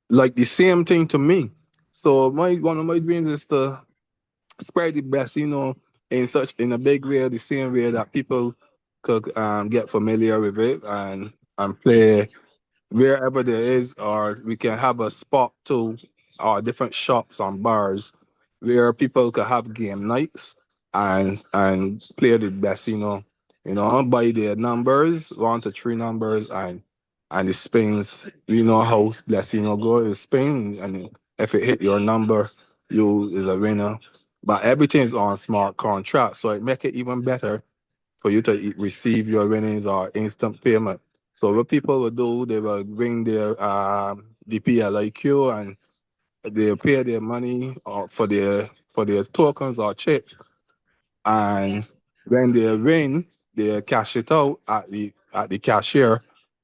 S6: like the same thing to me. So my one of my dreams is to spread the casino in a big way, the same way that people could get familiar with it and play wherever there is, or we can have a spot too, or different shops and bars where people could have game nights and play the casino, by their numbers, 1 to 3 numbers, and the spins. How casino go is spin, and if it hit your number, you is a winner. But everything is on smart contract, so it make it even better for you to receive your winnings or instant payment. So what people will do, they will bring their DPLIQ, and they pay their money for their tokens or chips, and when they win, they cash it out at the cashier,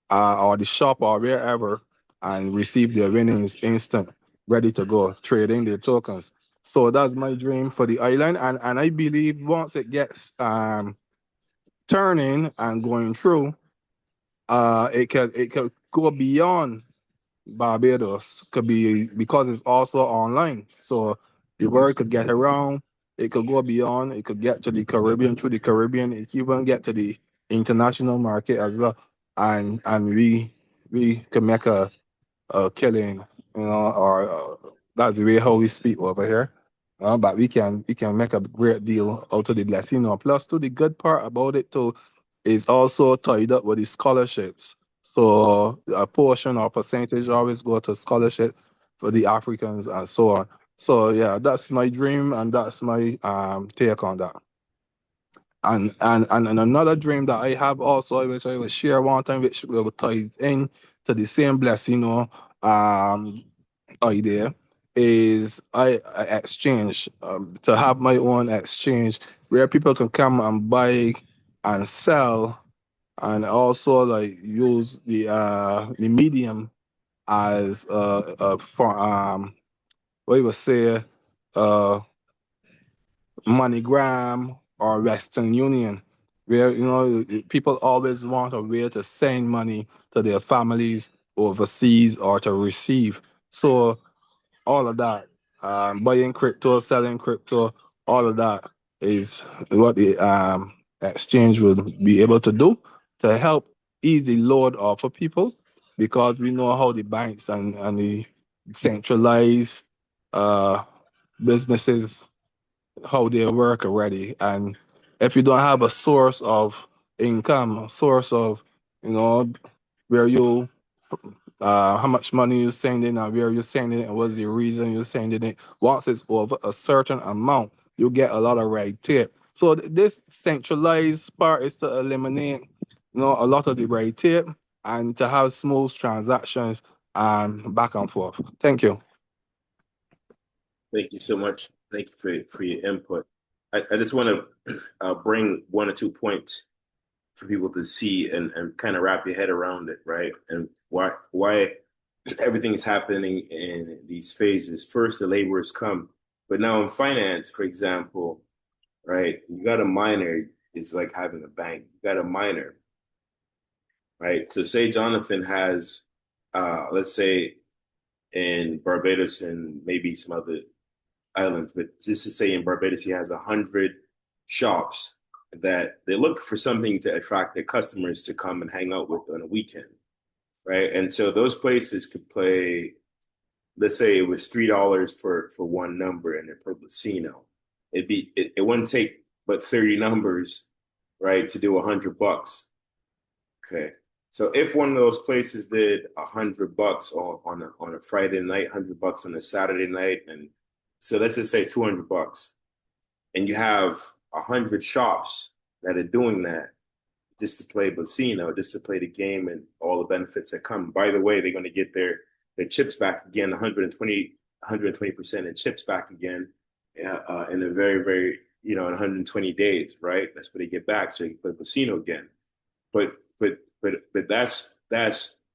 S6: or the shop or wherever, and receive their winnings instant, ready to go, trading their tokens. So that's my dream for the island, and I believe once it gets turning and going through, it could go beyond Barbados. Could be because it's also online, so the word could get around. It could go beyond. It could get to the Caribbean, through the Caribbean. It could even get to the international market as well, and we could make a killing, or that's the way how we speak over here. But we can make a great deal out of the casino. Plus, too, the good part about it too is also tied up with the scholarships. So a portion or percentage always go to scholarship for the Africans and so on. So yeah, that's my dream, and that's my take on that. And another dream that I have also, which I will share one time, which will ties in to the same um idea, is I exchange, to have my own exchange where people can come and buy and sell, and also like use the medium as for what you would say, uh MoneyGram or Western Union, where people always want a way to send money to their families overseas or to receive. So all of that, buying crypto, selling crypto, all of that is what the exchange will be able to do to help ease the load off of people, because we know how the banks and the centralized uh, businesses, how they work already. And if you don't have a source of income, a source of, where you how much money you're sending and where you're sending it and what's the reason you're sending it. Once it's over a certain amount, you get a lot of red tape. So this centralized part is to eliminate, a lot of the red tape and to have smooth transactions and back and forth. Thank you.
S1: Thank you so much. Thank you for your input. I just want to bring 1 or 2 points for people to see and kind of wrap your head around it, right? And why everything is happening in these phases. First, the laborers come, but now in finance, for example, right? You got a miner, it's like having a bank. You got a miner, right? So say Jonathan has, let's say in Barbados and maybe some other islands, but just to say in Barbados, he has 100 shops that they look for something to attract their customers to come and hang out with on a weekend, right? And so those places could play, let's say it was $3 for one number in a per casino. It wouldn't take but 30 numbers, right, to do $100. Okay. So if one of those places did $100 on a Friday night, $100 on a Saturday night, and so let's just say $200, and you have 100 shops that are doing that just to play casino, just to play the game and all the benefits that come. By the way, they're going to get their chips back again, 120% in chips back again in a very, very, in 120 days, right? That's what they get back, so they can play casino again. But that's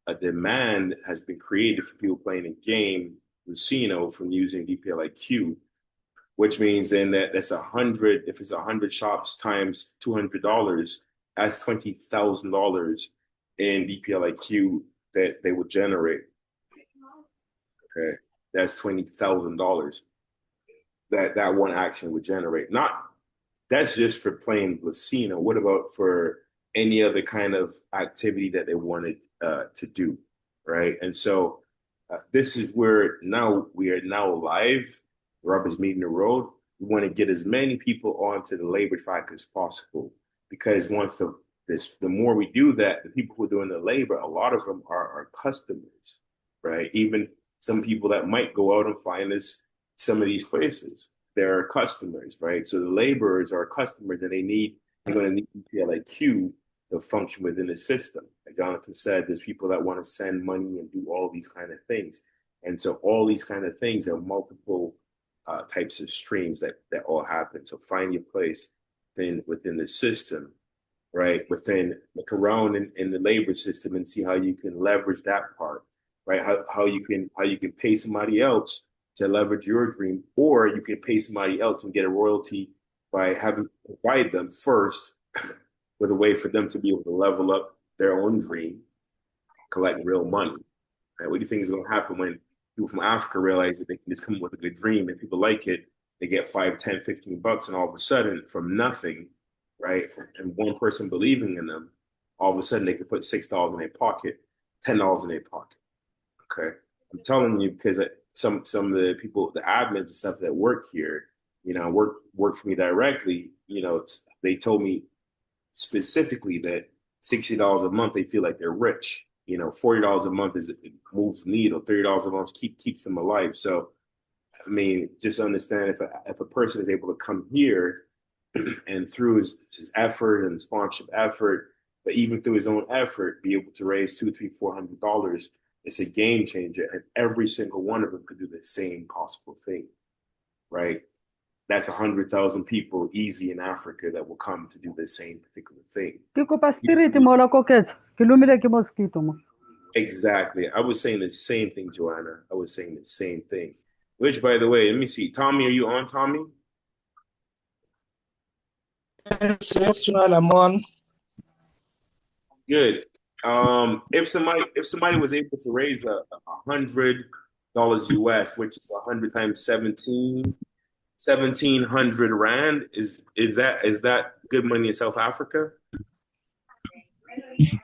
S1: a demand has been created for people playing a game casino from using DPL IQ, which means then that's 100. If it's 100 shops times $200, that's $20,000 in DPL IQ that they would generate. Okay, that's $20,000 that one action would generate. Not that's just for playing casino. What about for any other kind of activity that they wanted to do, right? And so this is where now we are now live. Rubber's meeting the road. We want to get as many people onto the labor track as possible, because once the more we do that, the people who are doing the labor, a lot of them are customers, right? Even some people that might go out and find us some of these places, they're customers, right? So the laborers are customers, and they're going to need PLIQ to function within the system. Like Jonathan said, there's people that want to send money and do all these kind of things. And so all these kind of things are multiple types of streams that all happen. So find your place within the system, right? Look around in the labor system and see how you can leverage that part, right? How you can pay somebody else to leverage your dream, or you can pay somebody else and get a royalty by having to provide them first with a way for them to be able to level up their own dream, collect real money. Right? What do you think is going to happen when people from Africa realize that they can just come up with a good dream and people like it? They get $5, $10, $15, and all of a sudden, from nothing, right, and one person believing in them, all of a sudden they could put $6 in their pocket, $10 in their pocket. Okay, I'm telling you because some of the people, the admins and stuff that work here, work for me directly. They told me specifically that $60 a month they feel like they're rich. $40 a month moves the needle. $30 a month keeps them alive. So, I mean, just understand if a person is able to come here and through his effort and sponsorship effort, but even through his own effort, be able to raise $200, $300, $400, it's a game changer. And every single one of them could do the same possible thing, right? That's 100,000 people easy in Africa that will come to do the same particular thing. Exactly. I was saying the same thing, Joanna. I was saying the same thing. Which, by the way, let me see. Tommy, are you on, Tommy?
S7: Yes, Joel, I'm on.
S1: Good. If somebody was able to raise $100 US, which is 100 times 1,700 rand, is that good money in South Africa?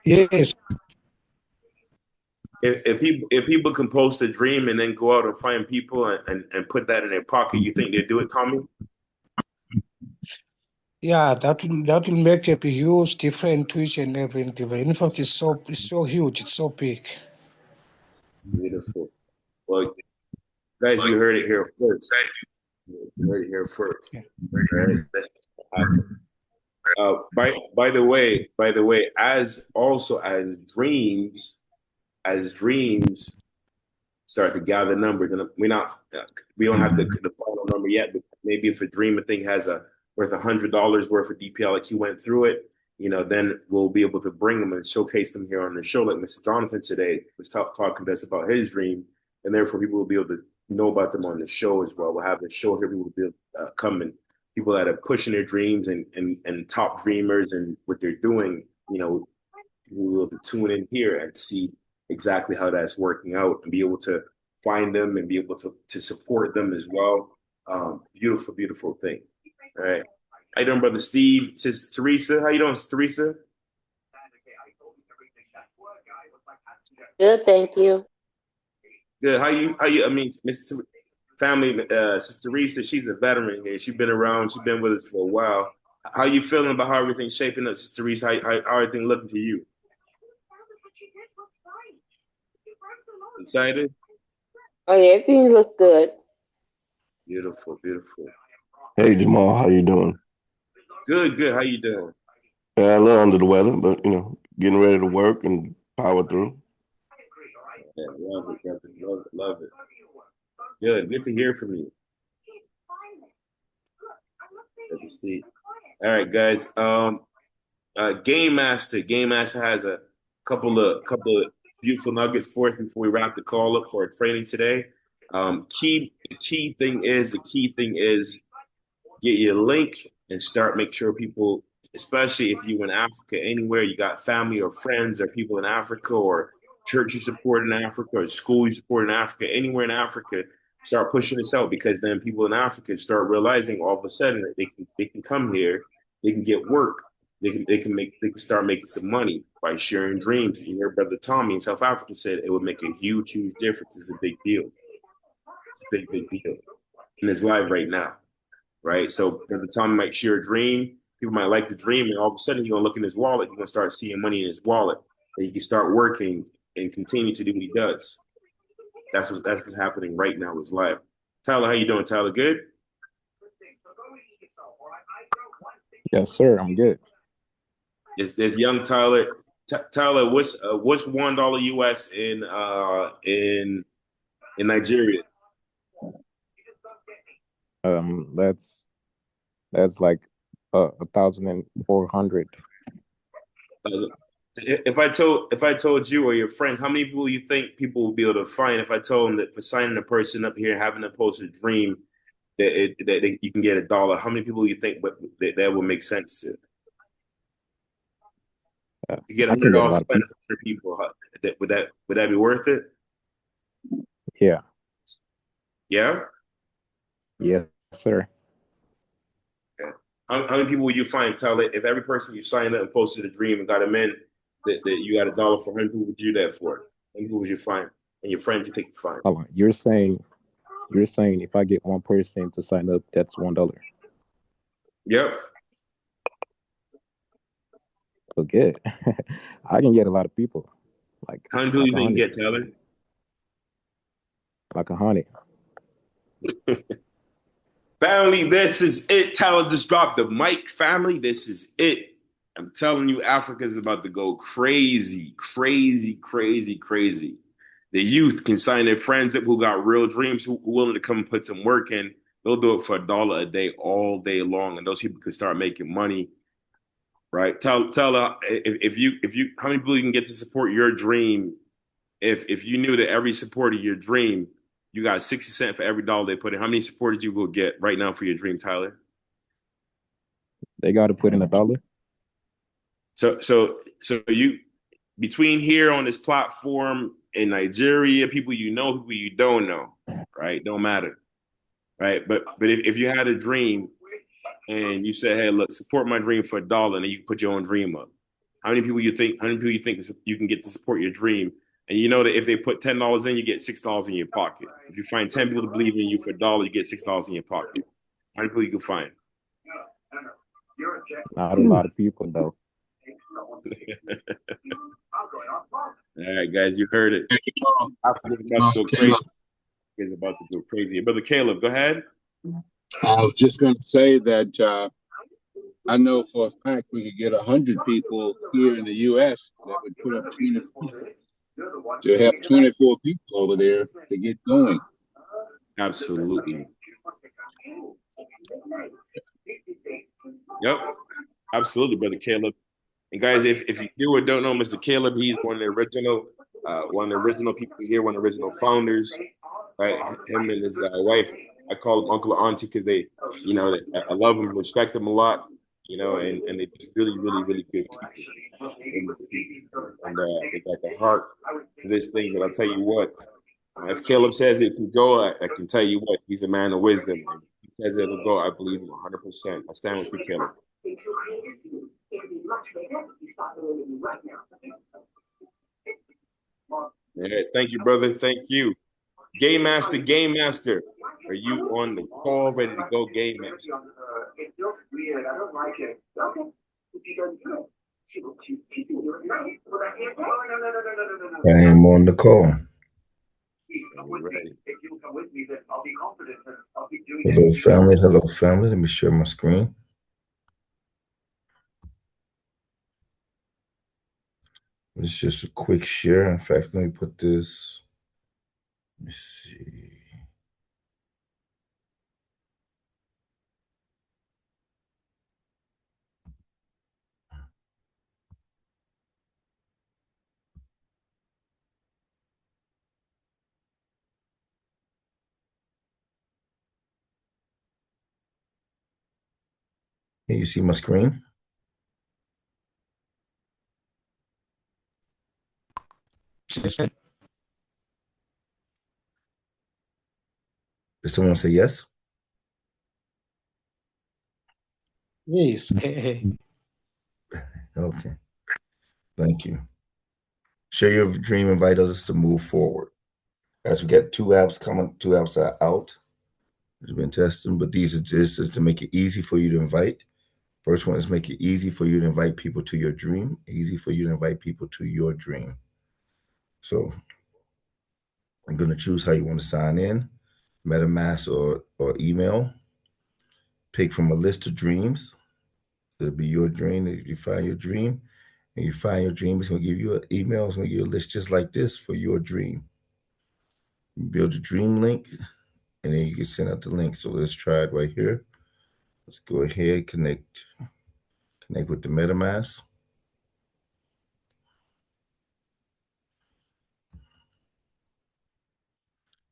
S7: Yes.
S1: If people can post a dream and then go out and find people and put that in their pocket, you think they'd do it, Tommy?
S7: Yeah, that will make a huge difference to each and every individual. In fact, it's so huge, it's so big.
S1: Beautiful. Well, guys, you heard it here first. You heard it here first. All right. By the way, as dreams start to gather numbers, and we don't have the final number yet, but maybe if a dream I think has a worth $100 worth of DPL, like you went through it, then we'll be able to bring them and showcase them here on the show, like Mr. Jonathan today was talking to us about his dream, and therefore people will be able to know about them on the show as well. We'll have the show here, people will be able to come and people that are pushing their dreams and top dreamers and what they're doing, people will tune in here and see exactly how that's working out and be able to find them and be able to support them as well. Beautiful, beautiful thing. All right. How you doing, brother Steve? Sister Teresa, how you doing, Teresa?
S8: Good, thank you.
S1: Good. How you? I mean, Mr. Family, Sister Teresa, she's a veteran here. She's been around. She's been with us for a while. How you feeling about how everything's shaping up, Sister Teresa? How everything looking to you? Excited?
S8: Oh yeah, everything looks good.
S1: Beautiful, beautiful.
S9: Hey Jamal, how you doing?
S1: Good. How you doing?
S9: Yeah, a little under the weather, but getting ready to work and power through.
S1: Yeah, love it. Good to hear from you. Good to see. All right, guys. Game Master has a couple of beautiful nuggets for us before we wrap the call up for our training today. The key thing is get your link and make sure people, especially if you in Africa, anywhere you got family or friends or people in Africa or church you support in Africa or school you support in Africa, anywhere in Africa, start pushing this out, because then people in Africa start realizing all of a sudden that they can come here, they can get work, they can start making some money by sharing dreams. You hear Brother Tommy in South Africa said it would make a huge difference. It's a big deal. It's a big deal. And it's live right now, right? So Brother Tommy might share a dream. People might like the dream, and all of a sudden he's gonna look in his wallet. He's gonna start seeing money in his wallet, and he can start working and continue to do what he does. That's what's happening right now. Is live. Tyler, how you doing? Tyler, good?
S10: Yes, sir. I'm good.
S1: There's young Tyler. Tyler, what's $1 US in Nigeria?
S10: That's like 1,400.
S1: If I told you or your friends, how many people you think people will be able to find if I told them that for signing a person up here and having them post a dream that you can get $1? How many people you think that would make sense to? You get $100 for people. Would that be worth it?
S10: Yeah.
S1: Yeah.
S10: Yes, sir.
S1: Okay. How many people would you find, Tyler, if every person you signed up and posted a dream and got them in, that you got $1 for? How many people would you do that for? How many people would you find? And your friends you think you find?
S10: Hold on. You're saying if I get one person to sign up, that's $1.
S1: Yep.
S10: So good. I can get a lot of people. Like
S1: how many people you think you get, Tyler?
S10: Like 100.
S1: Family, this is it. Tyler just dropped the mic. Family, this is it. I'm telling you, Africa is about to go crazy. The youth can sign their friends up who got real dreams, who willing to come and put some work in. They'll do it for $1 a day, all day long, and those people can start making money. Right? Tell if you how many people you can get to support your dream. If you knew that every support of your dream, you got 60 cents for every $1 they put in. How many supporters you will get right now for your dream, Tyler?
S10: They got to put in $1.
S1: So you between here on this platform in Nigeria, people you know, people you don't know, right? Don't matter, right? But if you had a dream and you said, "Hey, look, support my dream for $1," and then you put your own dream up. How many people you think you can get to support your dream? And you know that if they put $10 in, you get $6 in your pocket. If you find 10 people to believe in you for $1, you get $6 in your pocket. How many people you can find?
S10: Not a lot of people though.
S1: All right, guys, you heard it. Africa's about to go crazy. Is about to go crazy. Brother Caleb, go ahead.
S11: I was just going to say that I know for a fact we could get 100 people here in the U.S. that would put up 24 to have 24 people over there to get going.
S1: Absolutely. Yep. Absolutely, Brother Caleb. And guys, if you do or don't know Mr. Caleb, he's one of the original people here, one of the original founders. Right, him and his wife. I call them uncle or auntie because they, I love them, respect them a lot, and they're just really, really, really good people. And they got the heart for this thing. But I'll tell you what, if Caleb says it can go, I can tell you what, he's a man of wisdom. If he says it'll go, I believe him 100%. I stand with you, Caleb. All right, thank you, brother. Thank you. Game Master, are you on the call, ready to go, Game Master?
S12: I am on the call. Hello, family. Let me share my screen. It's just a quick share. In fact, let me put this. Let me see. Can you see my screen? Did someone say yes?
S7: Yes.
S12: Okay. Thank you. Share your dream. Invite others to move forward. As we get 2 apps coming, 2 apps are out. It's been testing, but this is to make it easy for you to invite. First one is make it easy for you to invite people to your dream. Easy for you to invite people to your dream. So I'm going to choose how you want to sign in, MetaMask or email. Pick from a list of dreams. It'll be your dream. You find your dream, and you find your dream. It's going to give you an email. It's going to give you a list just like this for your dream. You build a dream link, and then you can send out the link. So let's try it right here. Let's go ahead, connect with the MetaMask.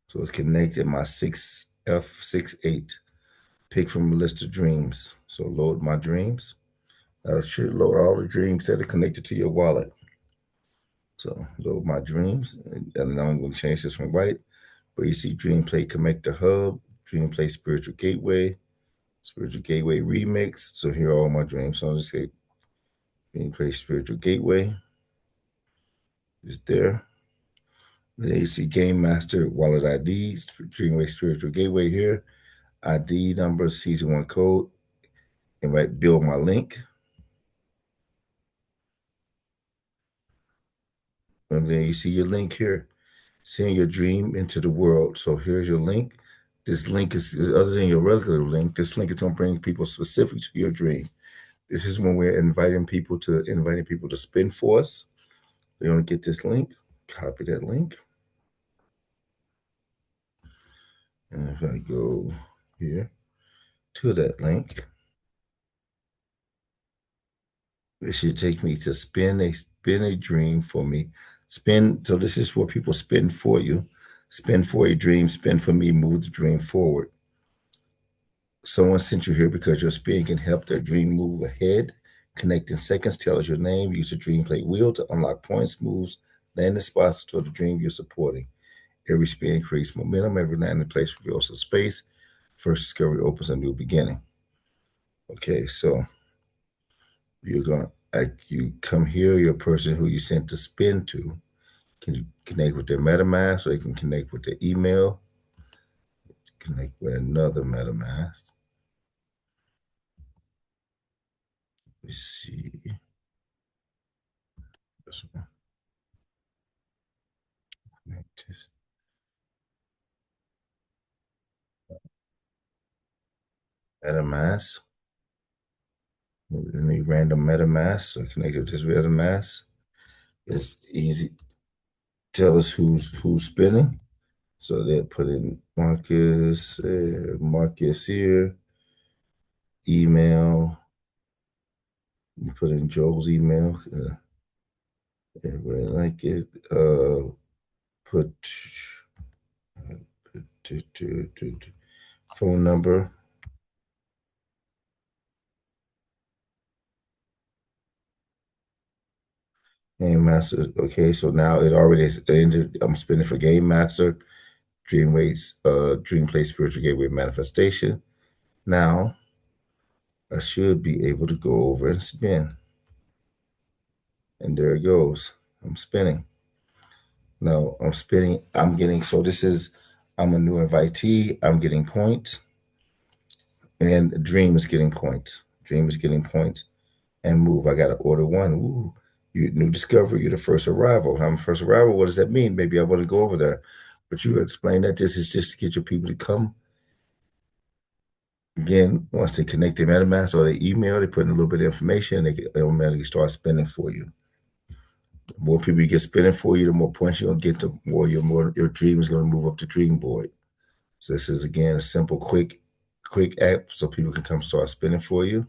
S12: So it's connected my 6F68. Pick from a list of dreams. So load my dreams. That should load all the dreams that are connected to your wallet. So load my dreams. And now I'm going to change this from white. But you see DreamPlay Connector Hub, DreamPlay Spiritual Gateway Remix. So here are all my dreams. So I'll just say DreamPlay Spiritual Gateway is there. Then you see Game Master Wallet ID, DreamPlay Spiritual Gateway here. ID number, season 1 code, and build my link. And then you see your link here, send your dream into the world. So here's your link. This link is, other than your regular link, this link is going to bring people specific to your dream. This is when we're inviting people to spin for us. We're going to get this link, copy that link. And if I go here to that link, it should take me to spin a dream for me. So this is where people spin for you. Spin for a dream, spin for me, move the dream forward. Someone sent you here because your spin can help their dream move ahead. Connect in seconds, tell us your name, use the DreamPlay wheel to unlock points, moves, landing spots toward the dream you're supporting. Every spin creates momentum, every landing place reveals a space. First discovery opens a new beginning. Okay, so you come here, your person who you sent the spin to can connect with their MetaMask, or they can connect with their email, connect with another MetaMask. Let's see. MetaMask. Any random MetaMask, so connect with this MetaMask. It's easy. Tell us who's spinning. So they put in Marcus here. Email. You put in Joel's email. Everybody like it. Put phone number. Game Master. Okay, so now it already is ended. I'm spinning for Game Master, Dream Play Spiritual Gateway Manifestation. Now I should be able to go over and spin. And there it goes. I'm spinning. Now I'm spinning. I'm a new invitee. I'm getting points. And Dream is getting points. And move. I got to order one. Ooh. You new discovery, you're the first arrival. I'm first arrival. What does that mean? Maybe I want to go over there. But you explain that this is just to get your people to come. Again, once they connect their MetaMask or they email, they put in a little bit of information, they automatically start spending for you. The more people you get spending for you, the more points you're gonna get, the more your dream is gonna move up the dream board. So this is again a simple, quick app so people can come start spending for you.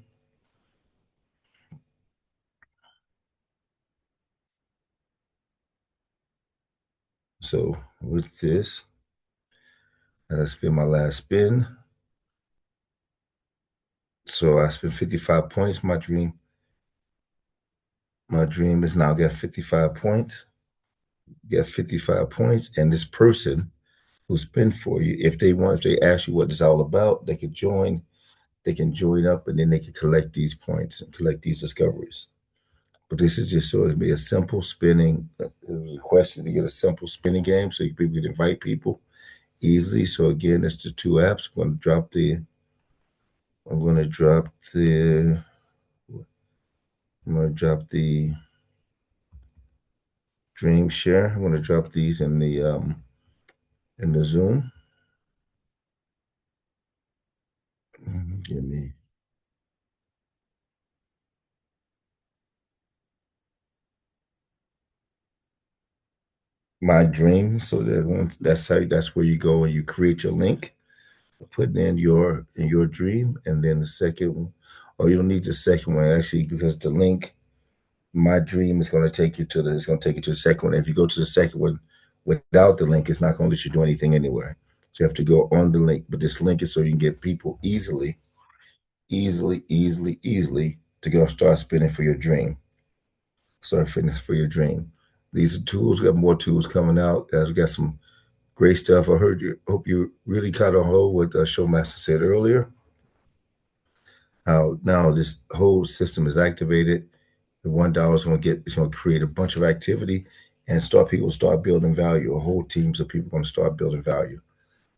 S12: So with this, I spin my last spin. So I spent 55 points. My dream is now got 55 points. Got 55 points. And this person who spent for you, if they ask you what it's all about, they can join up and then they can collect these points and collect these discoveries. But this is just so it'll be a simple spinning. It was a question to get a simple spinning game so people can invite people easily. So again, it's the two apps. I'm going to drop the Dream Share. I'm going to drop these in the Zoom. Give me. My Dream. So that's where you go and you create your link, putting in your dream, and then the second one. Oh, you don't need the second one actually, because the link, My Dream, is going to take you to the second one. If you go to the second one without the link, it's not going to let you do anything anywhere. So you have to go on the link. But this link is so you can get people easily to go start spinning for your dream. Start spinning for your dream. These are tools. We got more tools coming out. Guys, we got some great stuff. I hope you really caught on hold what Showmaster said earlier. How now this whole system is activated. The $1 is going to create a bunch of activity and people start building value. A whole teams of people going to start building value.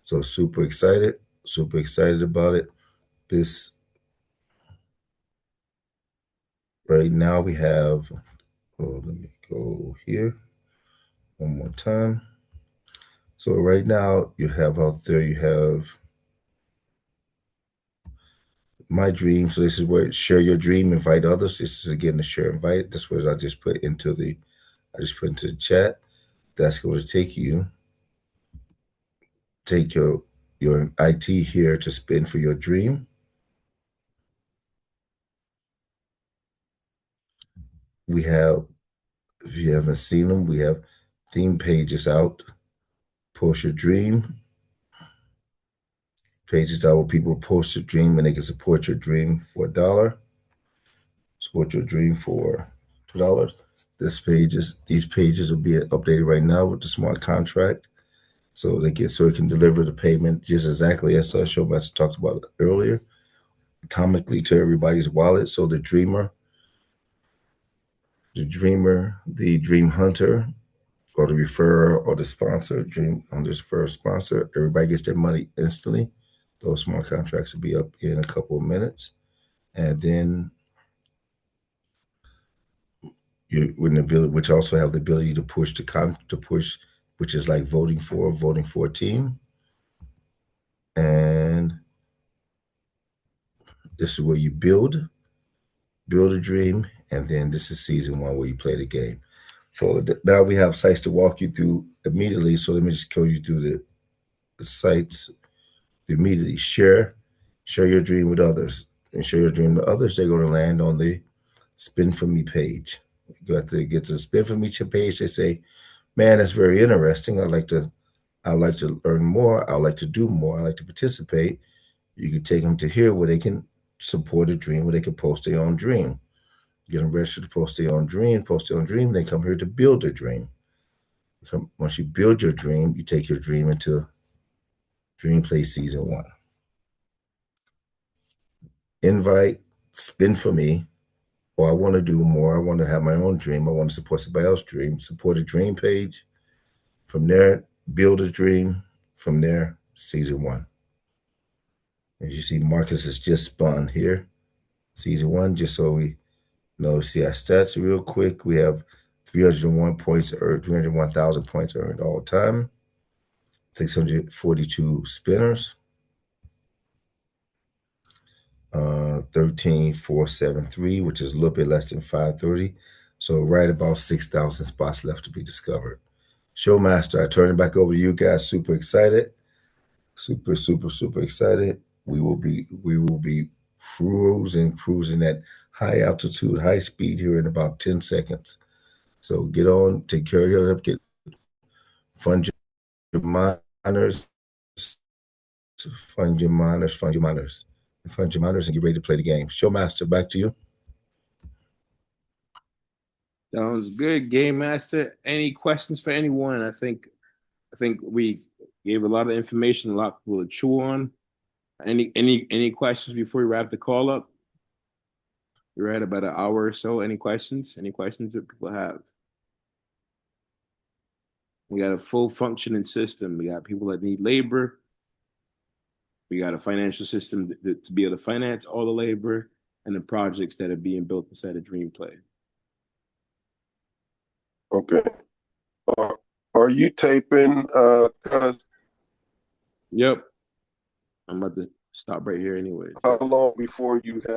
S12: So super excited about it. This right now we have. Oh, let me go here one more time. So right now you have out there, you have My Dream. So this is where share your dream, invite others. This is again the share invite. This was I just put into the chat. That's going to take your IT here to spin for your dream. We have, if you haven't seen them, we have theme pages out. Post your dream. Pages out where people post your dream and they can support your dream for $1. Support your dream for $2. These pages will be updated right now with the smart contract. So it can deliver the payment just exactly as Showmaster talked about earlier, atomically to everybody's wallet. So the dreamer, the dream hunter, or the referrer or the sponsor, dream hunter's first sponsor, everybody gets their money instantly. Those smart contracts will be up in a couple of minutes. And then You with the ability, which also have the ability to push to push, which is like voting for a team. And this is where you build a dream, and then this is season 1 where you play the game. So now we have sites to walk you through immediately. So let me just go you through the sites immediately. Share your dream with others, and share your dream with others. They're going to land on the Spin For Me page. You have to get to the Spin For Me page. They say, "Man, that's very interesting. I'd like to learn more. I'd like to do more. I'd like to participate." You can take them to here where they can support a dream, where they can post their own dream. Get them registered to post their own dream. They come here to build their dream. Once you build your dream, you take your dream into Dream Play Season 1. Invite, Spin For Me, or I want to do more. I want to have my own dream. I want to support somebody else's dream. Support a dream page. From there, build a dream. From there, Season 1. As you see, Marcus has just spun here. Season 1, just so we know, see our stats real quick. We have 301 points earned, 301,000 points earned all time. 642 spinners. 13,473, which is a little bit less than 530. So right about 6,000 spots left to be discovered. Showmaster, I turn it back over to you guys. Super excited. Super, super, super excited. We will be cruising at high altitude, high speed here in about 10 seconds. So get on, take care of yourself, fund your miners, and get ready to play the game. Showmaster, back to you.
S1: Sounds good, Game Master. Any questions for anyone? I think we gave a lot of information, a lot of people to chew on. Any questions before we wrap the call up? You're at about an hour or so. Any questions? Any questions that people have? We got a full functioning system. We got people that need labor. We got a financial system to be able to finance all the labor and the projects that are being built inside of Dream Play.
S13: Okay. Are you taping, cuz?
S1: Yep. I'm about to stop right here anyways.
S13: How long before you have